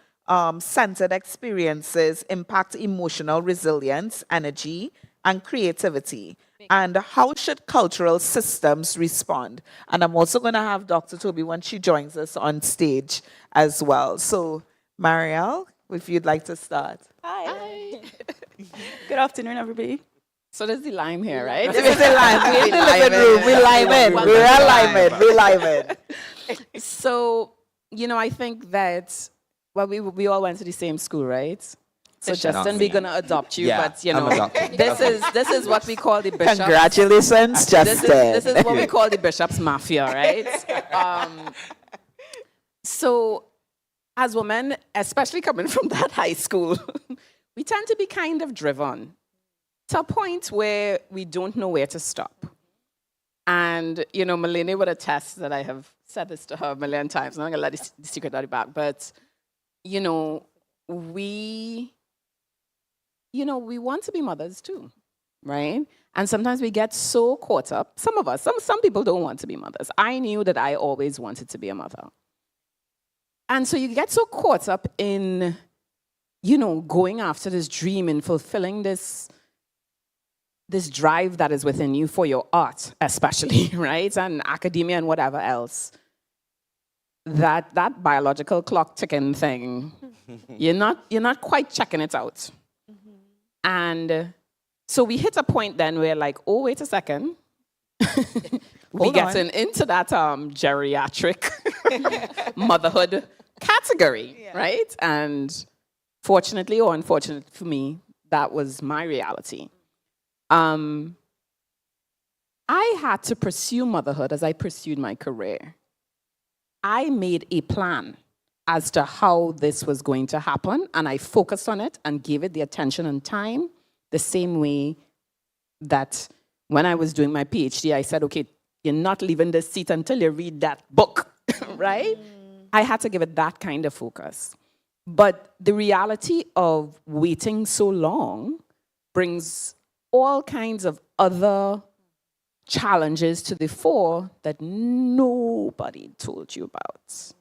centered experiences impact emotional resilience, energy, and creativity? And how should cultural systems respond? And I'm also going to have Dr. Toby when she joins us on stage as well. So, Marielle, if you'd like to start. Hi. Good afternoon, everybody. So there's the lime here, right? This is the line. We're in the living room. We lime in. We lime in. So, you know, I think that, well, we all went to the same school, right? So Justin, we're gonna adopt you, Yeah, but you I'm know, adopted. this is what we call the bishop. Congratulations, Justin. This is what we call the bishop's mafia, right? So, as women, especially coming from that high school, we tend to be kind of driven to a point where we don't know where to stop. And, you know, Malini would attest that I have said this to her a million times. I'm not going to let the secret out of the back. But, you know, we want to be mothers too, right? And sometimes we get so caught up. Some of us, some people don't want to be mothers. I knew that I always wanted to be a mother. And so you get so caught up in, you know, going after this dream and fulfilling this drive that is within you for your art, especially, right? And academia and whatever else. That biological clock ticking thing, you're not quite checking it out. And so we hit a point then where like, oh, wait a second. We're getting into that geriatric motherhood category, right? And fortunately or unfortunately for me, that was my reality. I had to pursue motherhood as I pursued my career. I made a plan as to how this was going to happen, and I focused on it and gave it the attention and time the same way that when I was doing my PhD, I said, okay, you're not leaving this seat until you read that book, right? I had to give it that kind of focus. But the reality of waiting so long brings all kinds of other challenges to the fore that nobody told you about.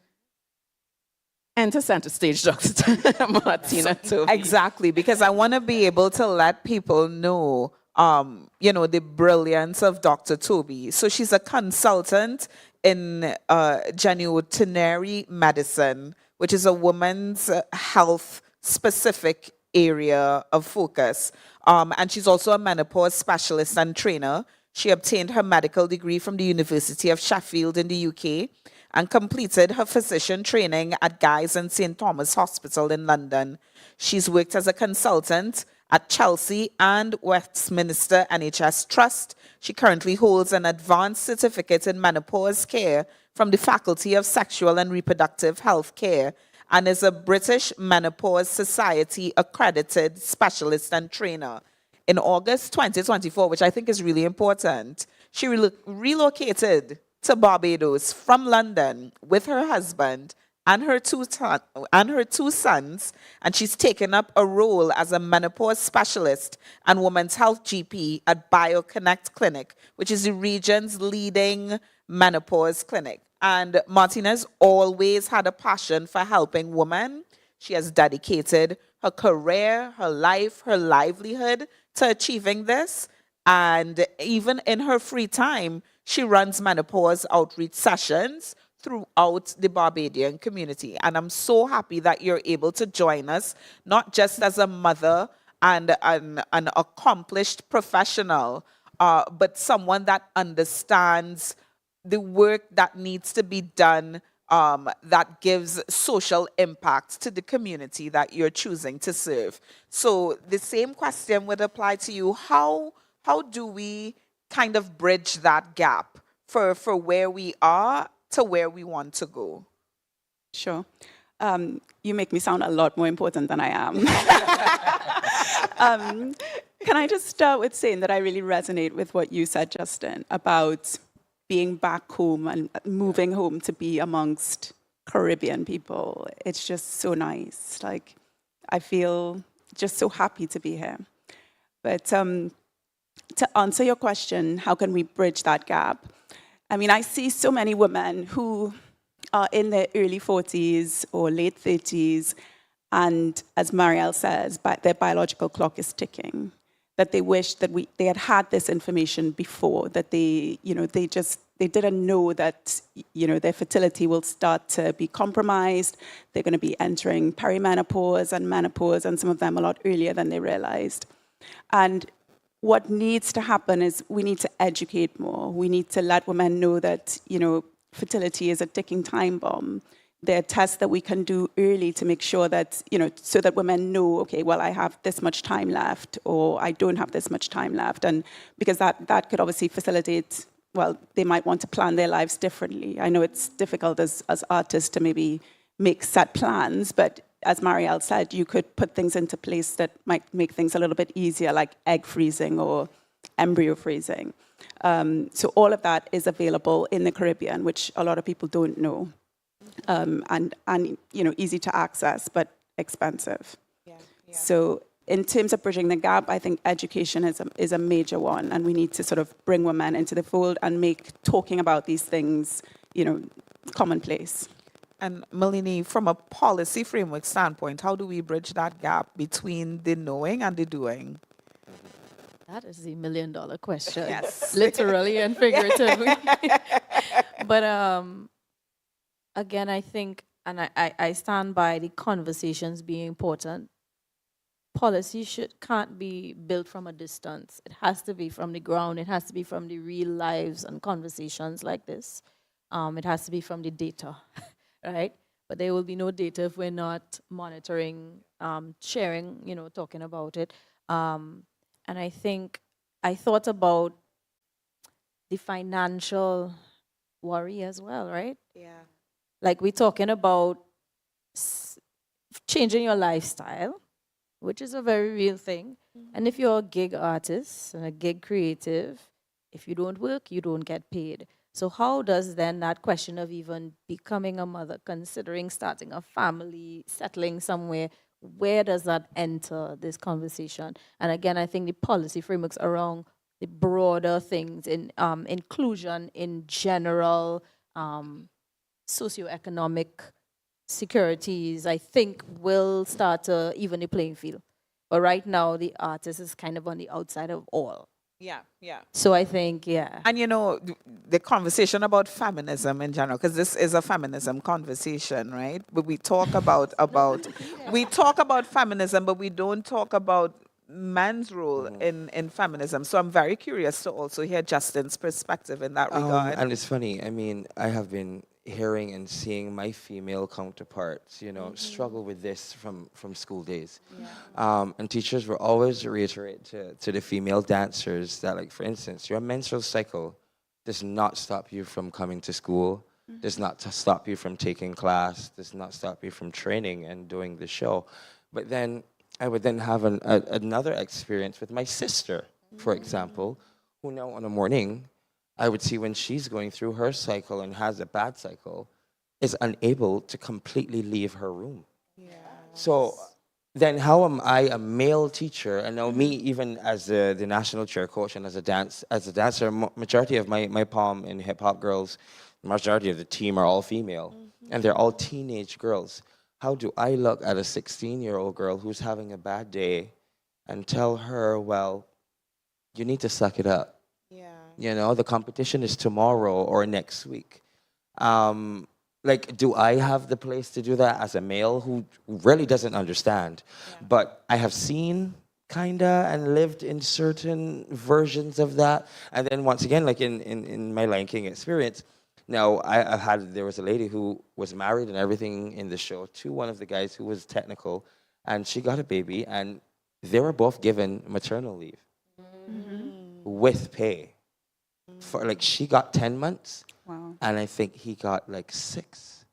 Enter center stage, Dr. Martina Toby. Exactly, because I want to be able to let people know, the brilliance of Dr. Toby. So she's a consultant in genitourinary medicine, which is a woman's health specific area of focus. And she's also a menopause specialist and trainer. She obtained her medical degree from the University of Sheffield in the UK and completed her physician training at Guy's and St. Thomas Hospital in London. She's worked as a consultant at Chelsea and Westminster NHS Trust. She currently holds an advanced certificate in menopause care from the Faculty of Sexual and Reproductive Health Care and is a British Menopause Society accredited specialist and trainer. In August 2024, which I think is really important, she relocated to Barbados from London with her husband and her two sons, and she's taken up a role as a menopause specialist and women's health GP at BioConnect Clinic, which is the region's leading menopause clinic. And Martina's always had a passion for helping women. She has dedicated her career, her life, her livelihood to achieving this. And even in her free time, she runs menopause outreach sessions throughout the Barbadian community. And I'm so happy that you're able to join us, not just as a mother and an accomplished professional, but someone that understands the work that needs to be done that gives social impact to the community that you're choosing to serve. So the same question would apply to you. How do we kind of bridge that gap for where we are to where we want to go? Sure. You make me sound a lot more important than I am. Can I just start with saying that I really resonate with what you said, Justin, about being back home and moving home to be amongst Caribbean people. It's just so nice. Like, I feel just so happy to be here. But to answer your question, how can we bridge that gap? I mean, I see so many women who are in their early 40s or late 30s, and as Marielle says, their biological clock is ticking. That they wish that they had this information before, that they didn't know that, their fertility will start to be compromised. They're going to be entering perimenopause and menopause, and some of them a lot earlier than they realized. And what needs to happen is we need to educate more. We need to let women know that, fertility is a ticking time bomb. There are tests that we can do early to make sure that, so that women know, okay, well, I have this much time left, or I don't have this much time left. And because that could obviously facilitate, well, they might want to plan their lives differently. I know it's difficult as artists to maybe make set plans, but as Marielle said, you could put things into place that might make things a little bit easier, like egg freezing or embryo freezing. So all of that is available in the Caribbean, which a lot of people don't know. And easy to access, but expensive. Yeah. So in terms of bridging the gap, I think education is a major one, and we need to sort of bring women into the fold and make talking about these things, commonplace. And Malini, from a policy framework standpoint, how do we bridge that gap between the knowing and the doing? That is the million-dollar question. Yes. Literally and figuratively. But again, I think, and I stand by the conversations being important. Policy can't be built from a distance. It has to be from the ground. It has to be from the real lives and conversations like this. It has to be from the data, right? But there will be no data if we're not monitoring, sharing, talking about it. And I think I thought about the financial worry as well, right? Yeah. Like, we're talking about changing your lifestyle, which is a very real thing. And if you're a gig artist and a gig creative, if you don't work, you don't get paid. So how does then that question of even becoming a mother, considering starting a family, settling somewhere, where does that enter this conversation? And again, I think the policy frameworks around the broader things in inclusion in general, socioeconomic securities, I think will start to even the playing field. But right now, the artist is kind of on the outside of all. Yeah, yeah. So I think, yeah. And you know, the conversation about feminism in general, because this is a feminism conversation, right? But we talk about we talk about feminism, but we don't talk about men's role in feminism. So I'm very curious to also hear Justin's perspective in that regard. And it's funny. I mean, I have been hearing and seeing my female counterparts, struggle with this from school days. And teachers will always reiterate to the female dancers that, like, for instance, your menstrual cycle does not stop you from coming to school, does not stop you from taking class, does not stop you from training and doing the show. But then I would then have another experience with my sister, for example, who now on a morning, I would see when she's going through her cycle and has a bad cycle, is unable to completely leave her room. So then how am I a male teacher? And now me, even as the national chair coach and as a dancer, majority of my POM and hip hop girls, majority of the team are all female. And they're all teenage girls. How do I look at a 16-year-old girl who's having a bad day and tell her, well, you need to suck it up? The competition is tomorrow or next week. Like, do I have the place to do that as a male who really doesn't understand? But I have seen kinda and lived in certain versions of that. And then once again, like in my Lion King experience, now there was a lady who was married and everything in the show to one of the guys who was technical, and she got a baby, and they were both given maternal leave with pay. For, like, she got 10 months, Wow. and I think he got like 6.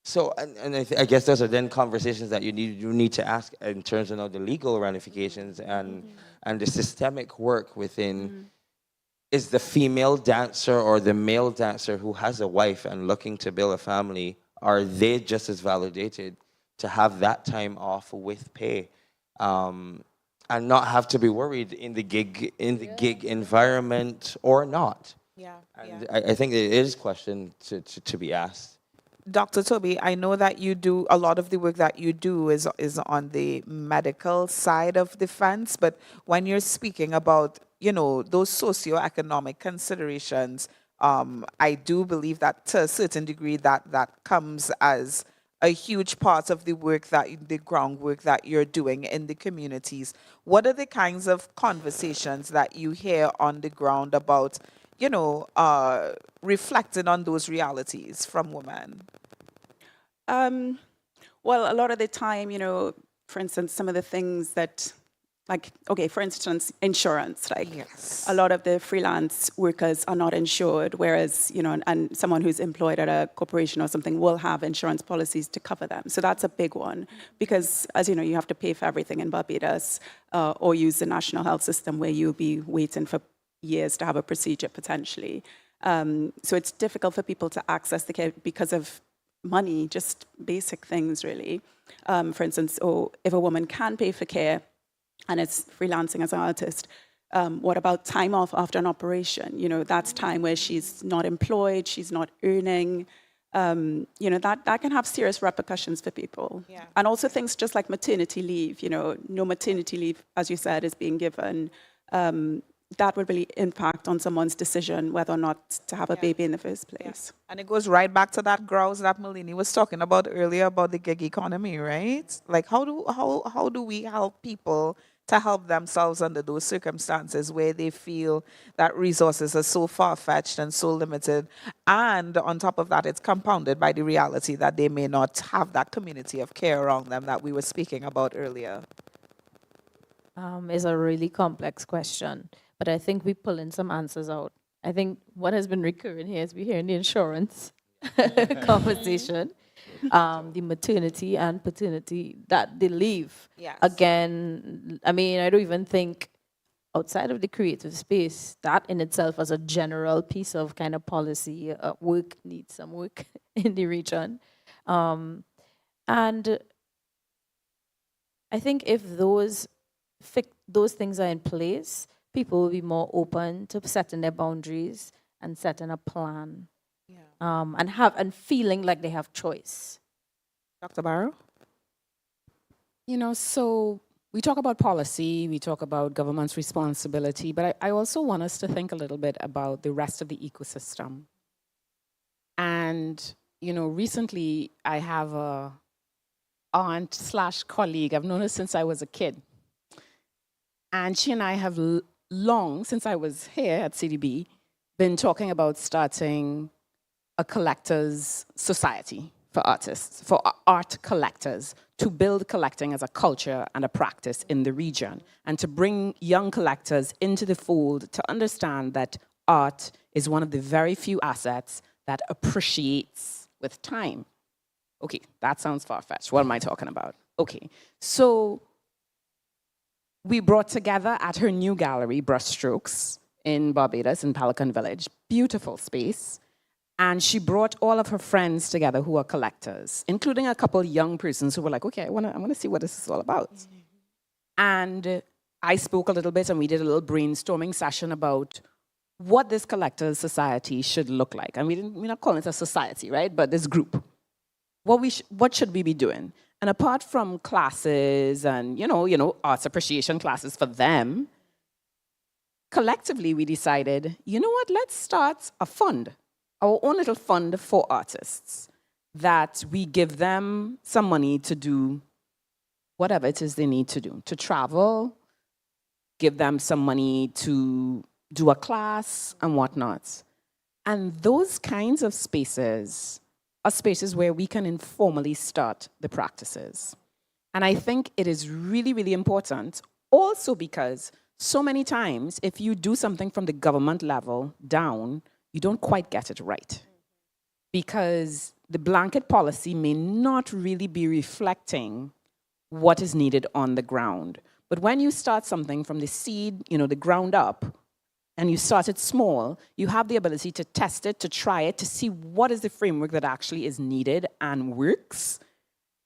So, and I guess those are then conversations that you need to ask in terms of the legal ramifications and the systemic work within. Is the female dancer or the male dancer who has a wife and looking to build a family, are they just as validated to have that time off with pay? And not have to be worried in the gig environment or not. And I think it is a question to be asked. Dr. Toby, I know that you do a lot of the work that you do is on the medical side of the fence, but when you're speaking about those socioeconomic considerations, I do believe that to a certain degree that comes as a huge part of the groundwork that you're doing in the communities. What are the kinds of conversations that you hear on the ground about, reflecting on those realities from women? Well, a lot of the time, for instance, some of the things that, like, okay, for instance, insurance. Like, a lot of the freelance workers are not insured, whereas, and someone who's employed at a corporation or something will have insurance policies to cover them. So that's a big one, because, as you know, you have to pay for everything in Barbados or use the national health system where you'll be waiting for years to have a procedure potentially. So it's difficult for people to access the care because of money, just basic things, really. For instance, if a woman can pay for care and is freelancing as an artist, what about time off after an operation? That's time where she's not employed, she's not earning. That can have serious repercussions for people. And also things just like maternity leave, no maternity leave, as you said, is being given. That would really impact on someone's decision whether or not to have a baby in the first place. And it goes right back to that grouse that Malini was talking about earlier about the gig economy, right? Like, how do we help people to help themselves under those circumstances where they feel that resources are so far-fetched and so limited, and on top of that, it's compounded by the reality that they may not have that community of care around them that we were speaking about earlier? Is a really complex question, but I think we pull in some answers out. I think what has been recurring here is we hear in the insurance conversation, the maternity and paternity, that they leave. Yes. Again, I mean, I don't even think outside of the creative space, that in itself as a general piece of kind of policy work needs some work in the region. And I think if those things are in place, people will be more open to setting their boundaries and setting a plan, and feeling like they have choice. Dr. Barrow? You know, so we talk about policy, we talk about government's responsibility, but I also want us to think a little bit about the rest of the ecosystem. And, you know, recently I have a aunt slash colleague, I've known her since I was a kid. And she and I have long, since I was here at CDB, been talking about starting a collectors society for artists, for art collectors, to build collecting as a culture and a practice in the region, and to bring young collectors into the fold to understand that art is one of the very few assets that appreciates with time. Okay, that sounds far-fetched. What am I talking about? Okay, so we brought together at her new gallery, Brushstrokes, in Barbados, in Pelican Village. Beautiful space. And she brought all of her friends together who are collectors, including a couple young persons who were like, okay, I wanna see what this is all about. And I spoke a little bit and we did a little brainstorming session about what this collectors society should look like. And we're not calling it a society, right? But this group. What should we be doing? And apart from classes and, you know, arts appreciation classes for them, collectively we decided, you know what, let's start a fund, our own little fund for artists, that we give them some money to do whatever it is they need to do, to travel, give them some money to do a class and whatnot. And those kinds of spaces are spaces where we can informally start the practices. And I think it is really, really important also because so many times if you do something from the government level down, you don't quite get it right. Because the blanket policy may not really be reflecting what is needed on the ground. But when you start something from the seed, you know, the ground up, and you start it small, you have the ability to test it, to try it, to see what is the framework that actually is needed and works,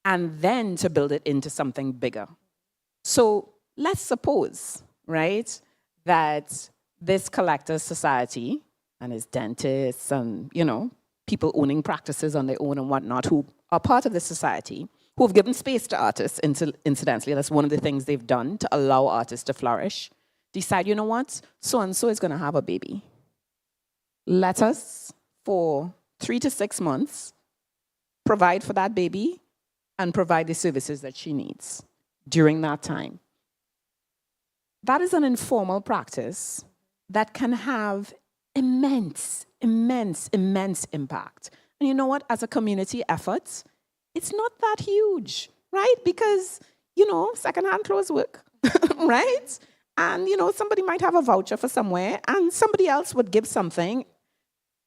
and then to build it into something bigger. So let's suppose, right, that this collectors society, and its dentists and, you know, people owning practices on their own and whatnot, who are part of this society, who have given space to artists, incidentally, that's one of the things they've done to allow artists to flourish, decide, you know what, so-and-so is gonna have a baby. Let us, for 3 to 6 months, provide for that baby and provide the services that she needs during that time. That is an informal practice that can have immense, immense, immense impact. And you know what, as a community effort, it's not that huge, right? Because, you know, secondhand clothes work, right? And, you know, somebody might have a voucher for somewhere and somebody else would give something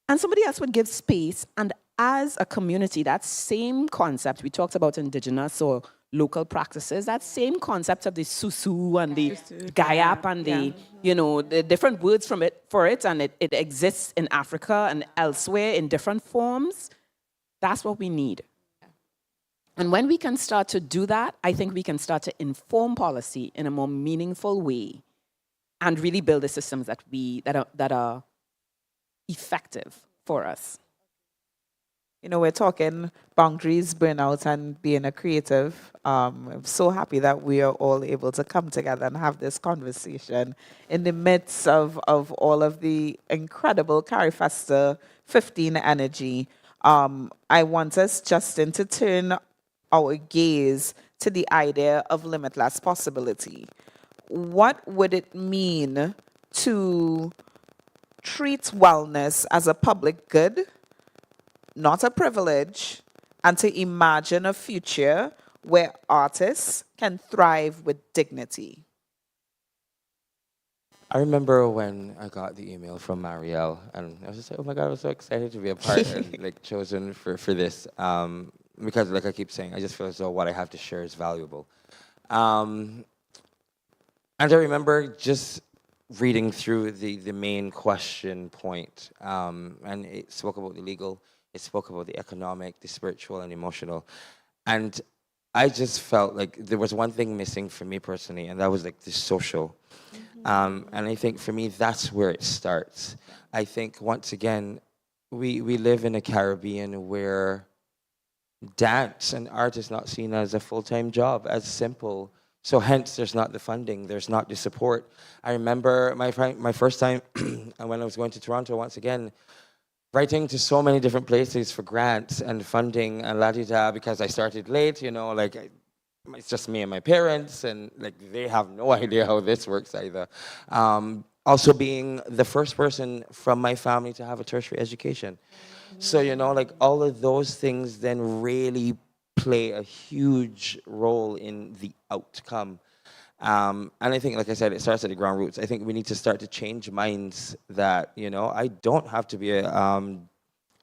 and somebody else would give space. And as a community, that same concept, we talked about indigenous or local practices, that same concept of the susu and the gayap and the, you know, the different words for it, and it exists in Africa and elsewhere in different forms, that's what we need. And when we can start to do that, I think we can start to inform policy in a more meaningful way and really build the systems that are effective for us. You know, we're talking boundaries, burnout, and being a creative. I'm so happy that we are all able to come together and have this conversation in the midst of all of the incredible CARIFESTA 15 energy. I want us, Justin, to turn our gaze to the idea of limitless possibility. What would it mean to treat wellness as a public good, not a privilege, and to imagine a future where artists can thrive with dignity? I remember when I got the email from Marielle, and I was just like, oh my God, I was so excited to be a part and like chosen for this. Because like I keep saying, I just feel as though what I have to share is valuable. And I remember just reading through the main question point, and it spoke about the legal, it spoke about the economic, the spiritual, and emotional. And I just felt like there was one thing missing for me personally, and that was like the social. And I think for me, that's where it starts. I think once again, we live in a Caribbean where dance and art is not seen as a full-time job, as simple. So hence, there's not the funding, there's not the support. I remember my first time when I was going to Toronto once again, writing to so many different places for grants and funding and la-di-da, because I started late, it's just me and my parents, and like they have no idea how this works either. Also being the first person from my family to have a tertiary education. So, like all of those things then really play a huge role in the outcome. And I think, like I said, it starts at the ground roots. I think we need to start to change minds that, I don't have to be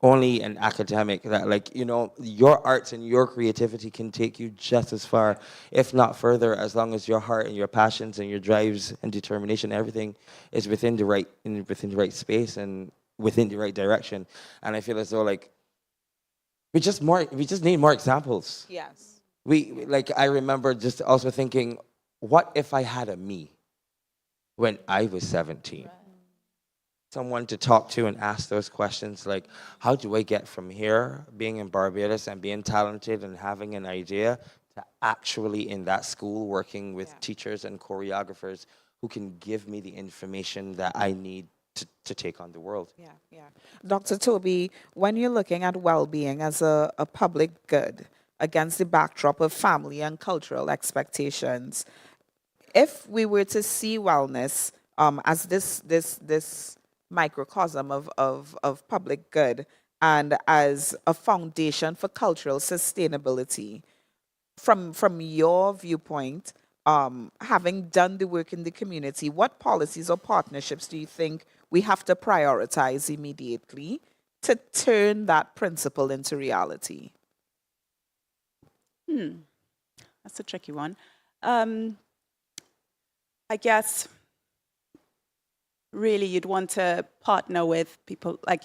only an academic, that your arts and your creativity can take you just as far, if not further, as long as your heart and your passions and your drives and determination, everything is within the right space and within the right direction. And I feel as though we just need more examples. Yes. I remember just also thinking, what if I had a me when I was 17? Someone to talk to and ask those questions, like, how do I get from here, being in Barbados and being talented and having an idea, to actually in that school working with teachers and choreographers who can give me the information that I need to take on the world. Yeah, yeah. Dr. Toby, when you're looking at well-being as a public good against the backdrop of family and cultural expectations, if we were to see wellness as this microcosm of public good and as a foundation for cultural sustainability, from your viewpoint, having done the work in the community, what policies or partnerships do you think we have to prioritize immediately to turn that principle into reality? That's a tricky one. I guess really you'd want to partner with people like,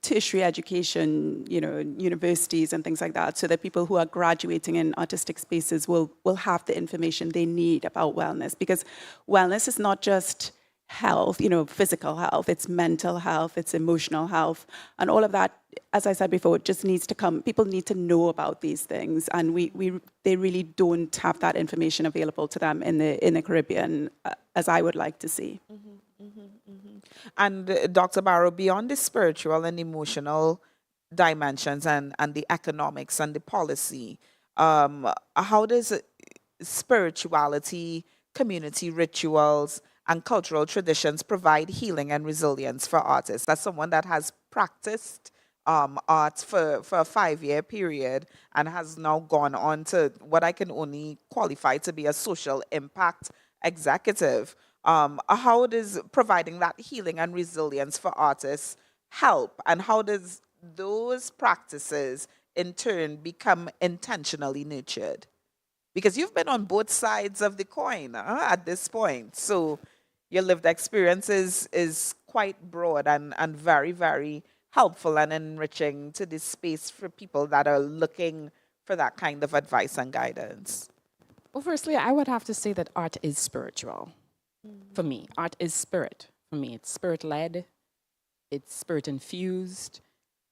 tertiary education, universities and things like that, so that people who are graduating in artistic spaces will have the information they need about wellness. Because wellness is not just health, physical health, it's mental health, it's emotional health, and all of that, as I said before, it just needs to come. People need to know about these things, and they really don't have that information available to them in the Caribbean, as I would like to see. And Dr. Barrow, beyond the spiritual and emotional dimensions and the economics and the policy, how does spirituality, community rituals, and cultural traditions provide healing and resilience for artists? As someone that has practiced art for a 5-year period and has now gone on to what I can only qualify to be a social impact executive, how does providing that healing and resilience for artists help? And how does those practices in turn become intentionally nurtured? Because you've been on both sides of the coin at this point. So your lived experience is quite broad and very, very helpful and enriching to this space for people that are looking for that kind of advice and guidance. Well, firstly, I would have to say that art is spiritual. For me, art is spirit. For me, it's spirit-led, it's spirit-infused,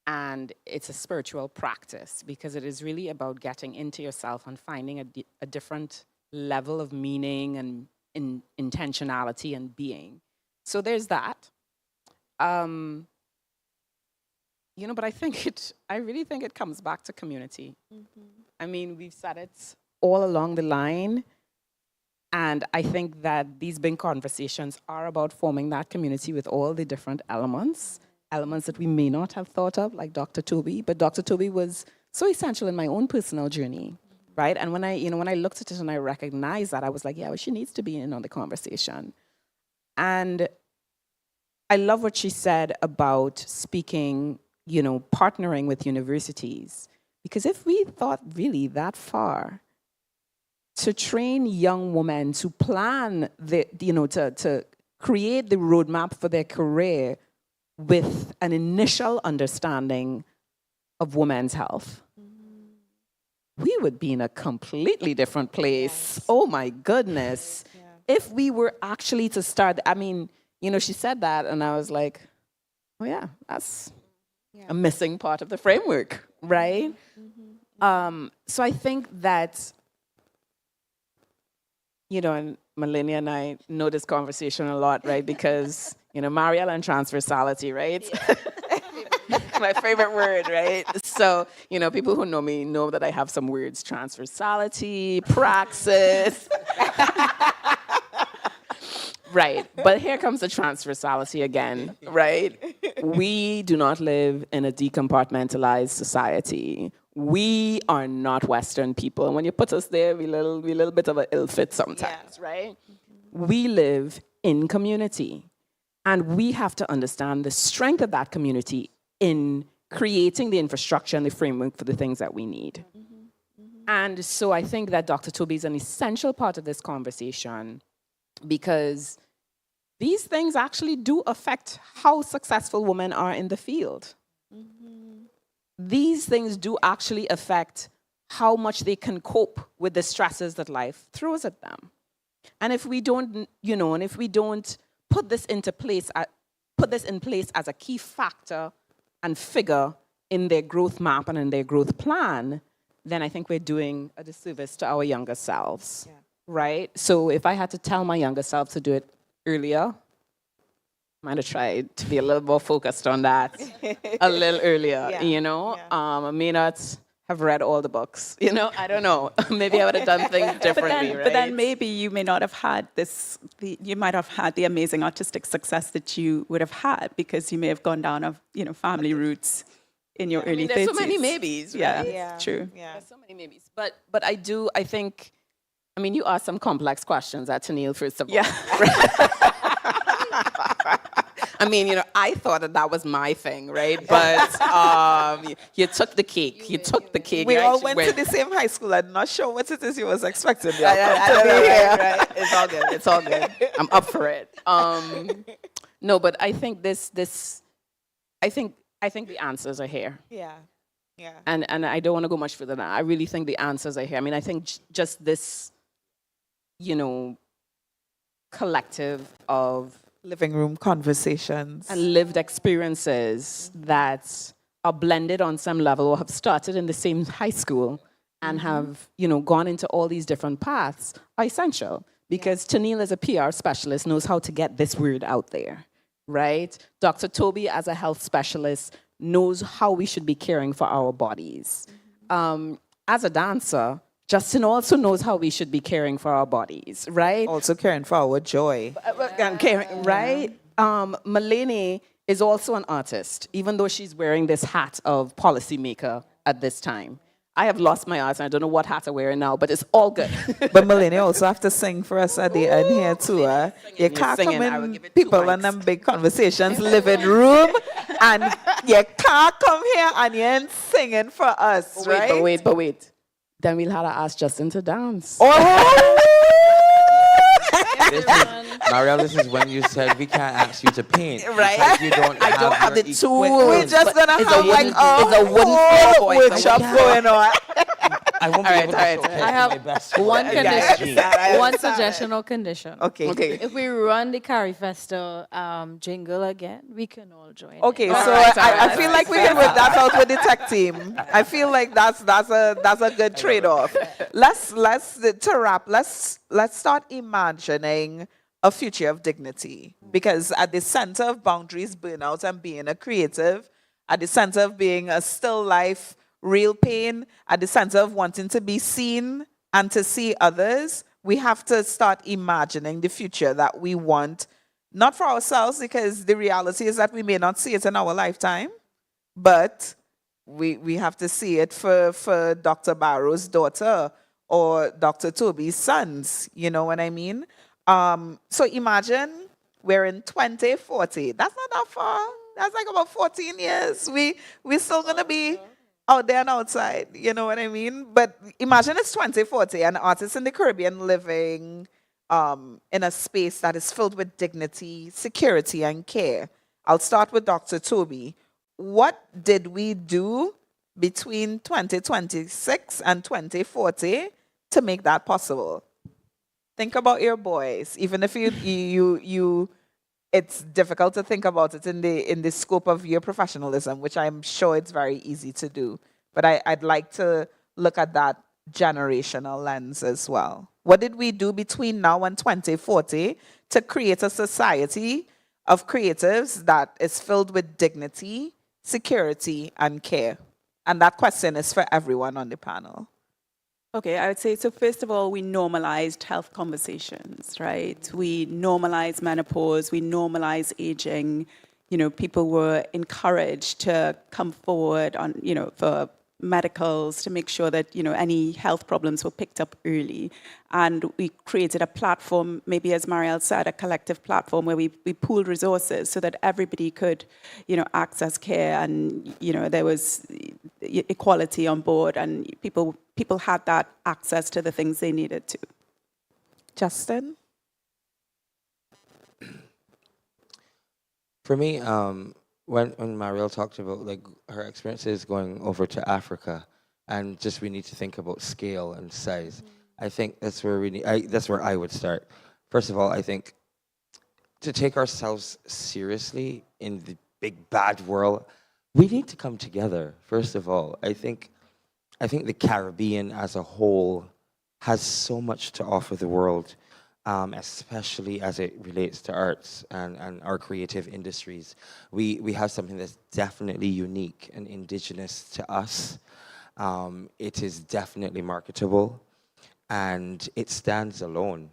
and it's a spiritual practice because it is really about getting into yourself and finding a different level of meaning and intentionality and being. So there's that. But I really think it comes back to community. I mean, we've said it all along the line. And I think that these big conversations are about forming that community with all the different elements that we may not have thought of, like Dr. Toby. But Dr. Toby was so essential in my own personal journey, right? And when I looked at it and I recognized that, I was like, yeah, well, she needs to be in on the conversation. And I love what she said about speaking, partnering with universities. Because if we thought really that far, to train young women to plan to create the roadmap for their career with an initial understanding of women's health, we would be in a completely different place. Yes. Oh my goodness. Yeah. If we were actually to start, she said that and I was like, oh yeah, that's a missing part of the framework, right? So I think that, and Melania and I know this conversation a lot, right? Because, Marielle and transversality, right? My favorite word, right? So, people who know me know that I have some words: transversality, praxis. Right. But here comes the transversality again, right? We do not live in a decompartmentalized society. We are not Western people. And when you put us there, we little bit of an ill fit sometimes, right? We live in community. And we have to understand the strength of that community in creating the infrastructure and the framework for the things that we need. And so I think that Dr. Toby is an essential part of this conversation, because these things actually do affect how successful women are in the field. These things do actually affect how much they can cope with the stresses that life throws at them. And if we don't, and if we don't put this in place as a key factor and figure in their growth map and in their growth plan, then I think we're doing a disservice to our younger selves, right? So if I had to tell my younger self to do it earlier, I might have tried to be a little more focused on that a little earlier, I may not have read all the books, I don't know. Maybe I would have done things differently, right? But then maybe you may not have had you might have had the amazing artistic success that you would have had, because you may have gone down family roots in your early 30s. There's so many maybes, right? Yeah, true. There's so many maybes. But I think, you asked some complex questions at Tennille, first of all. Yeah. I thought that was my thing, right? But you took the cake. You took the cake. We You all actually went to the same high school. I'm not sure what it is you was expecting. I don't know, right? It's all good. It's all good. I'm up for it. No, but I think I think the answers are here. Yeah. And I don't want to go much further than that. I really think the answers are here. I think just this, collective of Living room conversations. and lived experiences that are blended on some level, or have started in the same high school and have, gone into all these different paths, are essential. Because Tennille, as a PR specialist, knows how to get this word out there, right? Dr. Toby, as a health specialist, knows how we should be caring for our bodies. As a dancer, Justin also knows how we should be caring for our bodies, right? Also caring for our joy. And caring, right? Melanie is also an artist, even though she's wearing this hat of policymaker at this time. I have lost my arts, and I don't know what hat I'm wearing now, but it's all good. But Melania also have to sing for us at the end here too. You can't singing, come I will in give it 2 people and mics. them big conversations, living room, and you can't come here and you ain't singing for us, right? But wait. Then we'll have to ask Justin to dance. Oh! Marielle, this is when you said we can't ask you to paint. Right. Because you don't I don't have your the equipment. tools. We're just gonna It's have a like wooden- a it's a wooden whole floor, it's a workshop wooden- going on. I won't be All able to right, showcase I have my best one work. condition. Yes. One suggestion or condition. Okay. If we run the Carrie Festa jingle again, we can all join. Okay, in. so right, all I right, feel all like we can work that out with the tech team. I feel like that's a good trade-off. Let's start imagining a future of dignity, because at the center of boundaries, burnout, and being a creative, at the center of being a still life, real pain, at the center of wanting to be seen and to see others, we have to start imagining the future that we want, not for ourselves, because the reality is that we may not see it in our lifetime, but we have to see it for Dr. Barrow's daughter or Dr. Toby's sons, you know what I mean? So imagine we're in 2040. That's not that far. That's like about 14 years. We're still going to be out there and outside, you know what I mean? But imagine it's 2040 and artists in the Caribbean living in a space that is filled with dignity, security, and care. I'll start with Dr. Toby. What did we do between 2026 and 2040 to make that possible? Think about your boys. Even if you it's difficult to think about it in the scope of your professionalism, which I'm sure it's very easy to do. But I'd like to look at that generational lens as well. What did we do between now and 2040 to create a society of creatives that is filled with dignity, security, and care? And that question is for everyone on the panel. Okay, I would say, so first of all, we normalized health conversations, right? We normalized menopause, we normalized aging. You know, people were encouraged to come forward on, you know, for medicals to make sure that, you know, any health problems were picked up early. And we created a platform, maybe as Marielle said, a collective platform where we pooled resources so that everybody could, you know, access care, and, you know, there was equality on board, and people had that access to the things they needed to. Justin? For me, when Marielle talked about like her experiences going over to Africa, and just we need to think about scale and size. I think that's where that's where I would start. First of all, I think to take ourselves seriously in the big bad world, we need to come together. First of all, I think the Caribbean as a whole has so much to offer the world. Especially as it relates to arts and our creative industries. We have something that's definitely unique and indigenous to us. It is definitely marketable, and it stands alone.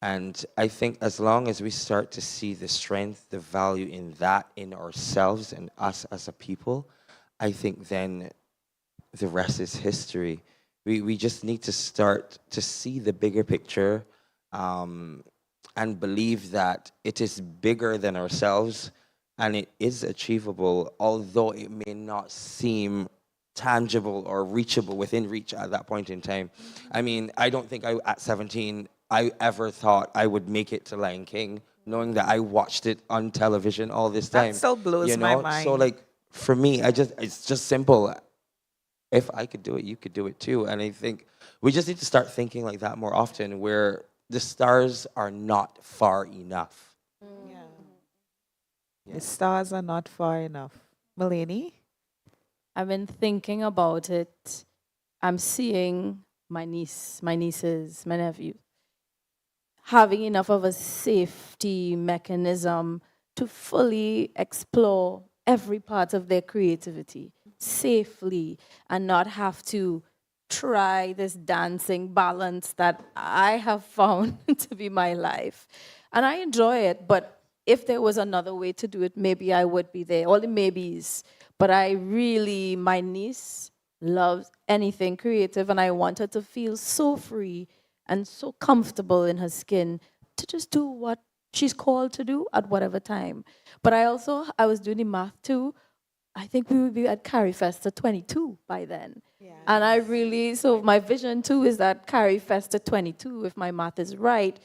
And I think as long as we start to see the strength, the value in that, in ourselves and us as a people, I think then the rest is history. We just need to start to see the bigger picture, and believe that it is bigger than ourselves and it is achievable, although it may not seem tangible or reachable within reach at that point in time. I mean, I don't think at 17, I ever thought I would make it to Lion King, knowing that I watched it on television all this time. That still blows my mind. So like, for me, it's just simple. If I could do it, you could do it too. And I think we just need to start thinking like that more often, where the stars are not far enough. The stars are not far enough. Melanie? I've been thinking about it. I'm seeing my nieces, my nephews, having enough of a safety mechanism to fully explore every part of their creativity safely and not have to try this dancing balance that I have found to be my life. And I enjoy it, but if there was another way to do it, maybe I would be there. All the maybes. But my niece loves anything creative, and I want her to feel so free and so comfortable in her skin to just do what she's called to do at whatever time. But I was doing the math too. I think we would be at CariFest at 22 by then. Yeah. And so my vision too is that CariFest at 22, if my math is right,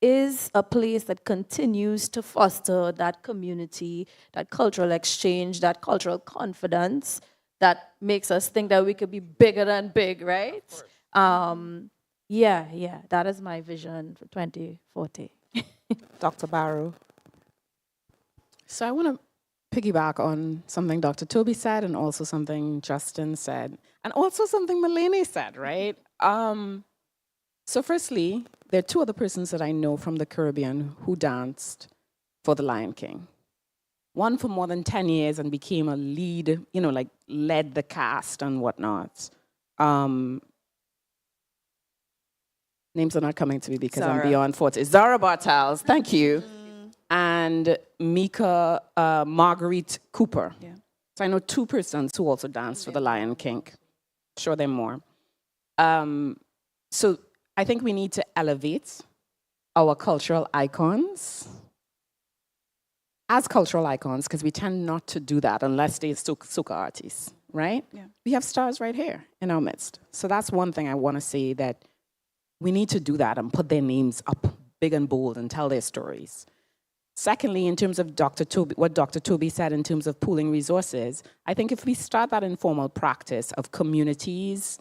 is a place that continues to foster that community, that cultural exchange, that cultural confidence that makes us think that we could be bigger than big, right? That is my vision for 2040. Dr. Barrow? So I want to piggyback on something Dr. Toby said, and also something Justin said, and also something Melanie said, right? So firstly, there are two other persons that I know from the Caribbean who danced for the Lion King. One for more than 10 years and became a lead, led the cast and whatnot. Names are not coming to me because I'm beyond 40. Zara Bartels, thank you. And Mika Marguerite Cooper. Yeah. So I know two persons who also danced for the Lion King. Sure, there are more. So I think we need to elevate our cultural icons as cultural icons, because we tend not to do that unless they're soca artists, right? Yeah. We have stars right here in our midst. So that's one thing I want to say, that we need to do that and put their names up big and bold and tell their stories. Secondly, in terms of what Dr. Toby said in terms of pooling resources, I think if we start that informal practice of communities,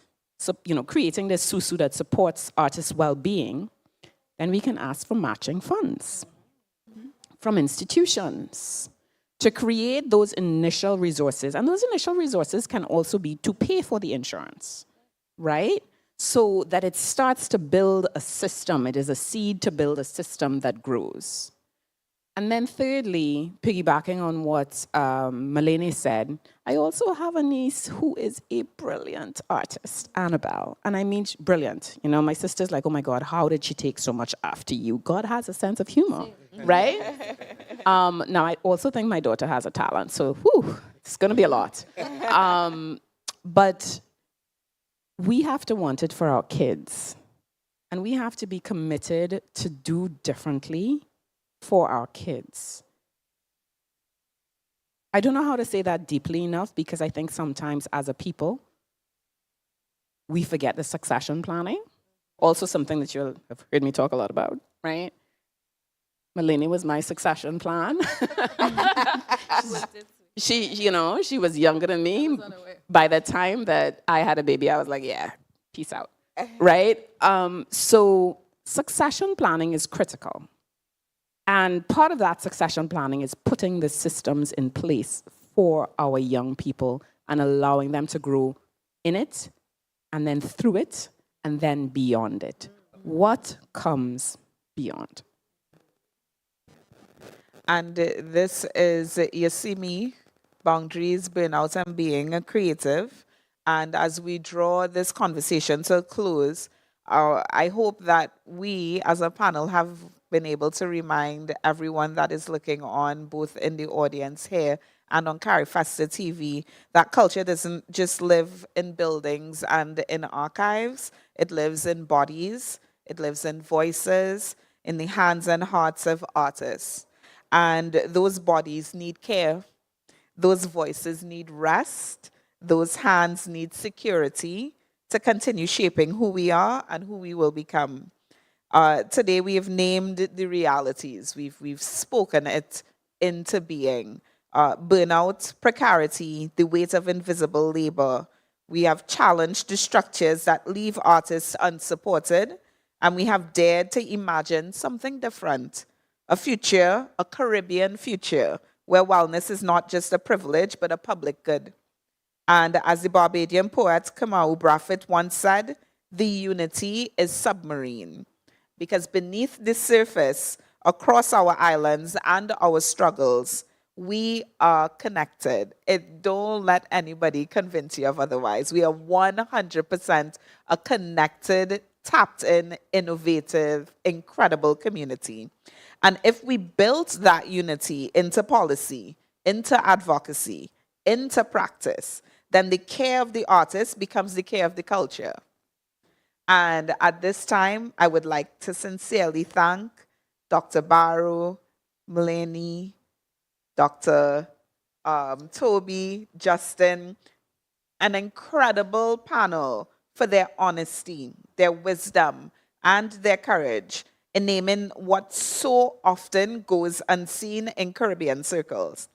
creating this susu that supports artists' well-being, then we can ask for matching funds from institutions to create those initial resources. And those initial resources can also be to pay for the insurance, right? So that it starts to build a system. It is a seed to build a system that grows. And then thirdly, piggybacking on what Malene said, I also have a niece who is a brilliant artist, Annabelle. And I mean brilliant. You know, my sister's like, oh my God, how did she take so much after you? God has a sense of humor, right? Now, I also think my daughter has a talent. So, whew, it's going to be a lot. But we have to want it for our kids. And we have to be committed to do differently for our kids. I don't know how to say that deeply enough because I think sometimes as a people, we forget the succession planning. Also something that you'll have heard me talk a lot about, right? Malene was my succession plan. She was younger than me. By the time that I had a baby, I was like, yeah, peace out, right? So succession planning is critical. And part of that succession planning is putting the systems in place for our young people and allowing them to grow in it, and then through it, and then beyond it. What comes beyond? And this is You See Me, Boundaries, Burnout, and Being Creative. And as we draw this conversation to a close, I hope that we as a panel have been able to remind everyone that is looking on, both in the audience here and on CARIFESTA TV, that culture doesn't just live in buildings and in archives. It lives in bodies, it lives in voices, in the hands and hearts of artists. And those bodies need care. Those voices need rest. Those hands need security to continue shaping who we are and who we will become. Today we have named the realities. We've spoken it into being. Burnout, precarity, the weight of invisible labor. We have challenged the structures that leave artists unsupported, and we have dared to imagine something different. A future, a Caribbean future, where wellness is not just a privilege, but a public good. And as the Barbadian poet Kamau Brafitt once said, the unity is submarine. Because beneath the surface, across our islands and our struggles, we are connected. Don't let anybody convince you of otherwise. We are 100% a connected, tapped in, innovative, incredible community. And if we built that unity into policy, into advocacy, into practice, then the care of the artist becomes the care of the culture. And at this time, I would like to sincerely thank Dr. Barrow, Malene, Dr. Toby, Justin, an incredible panel for their honesty, their wisdom, and their courage in naming what so often goes unseen in Caribbean circles.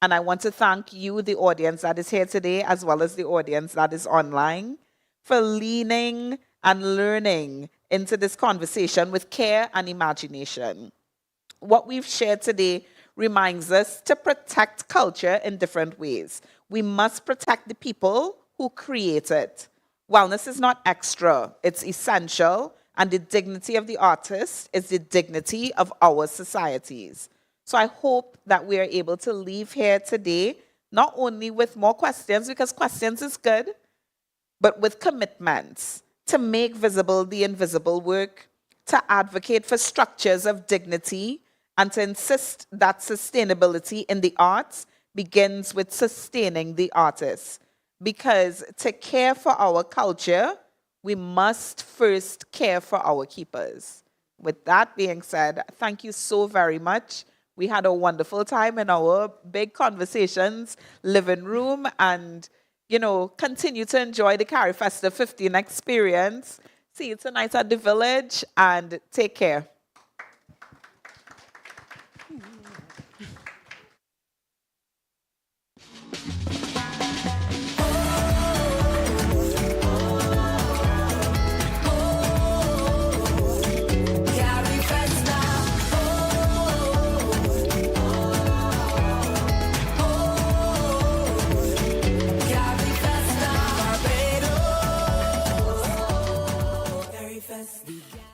And I want to thank you, the audience that is here today, as well as the audience that is online, for leaning and learning into this conversation with care and imagination. What we've shared today reminds us to protect culture in different ways. We must protect the people who create it. Wellness is not extra, it's essential, and the dignity of the artist is the dignity of our societies. So I hope that we are able to leave here today, not only with more questions, because questions is good, but with commitments to make visible the invisible work, to advocate for structures of dignity, and to insist that sustainability in the arts begins with sustaining the artists. Because to care for our culture, we must first care for our keepers. With that being said, thank you so very much. We had a wonderful time in our big conversations living room, and continue to enjoy the CARIFESTA 15 experience. See you tonight at the Village, and take care. manifest the gap.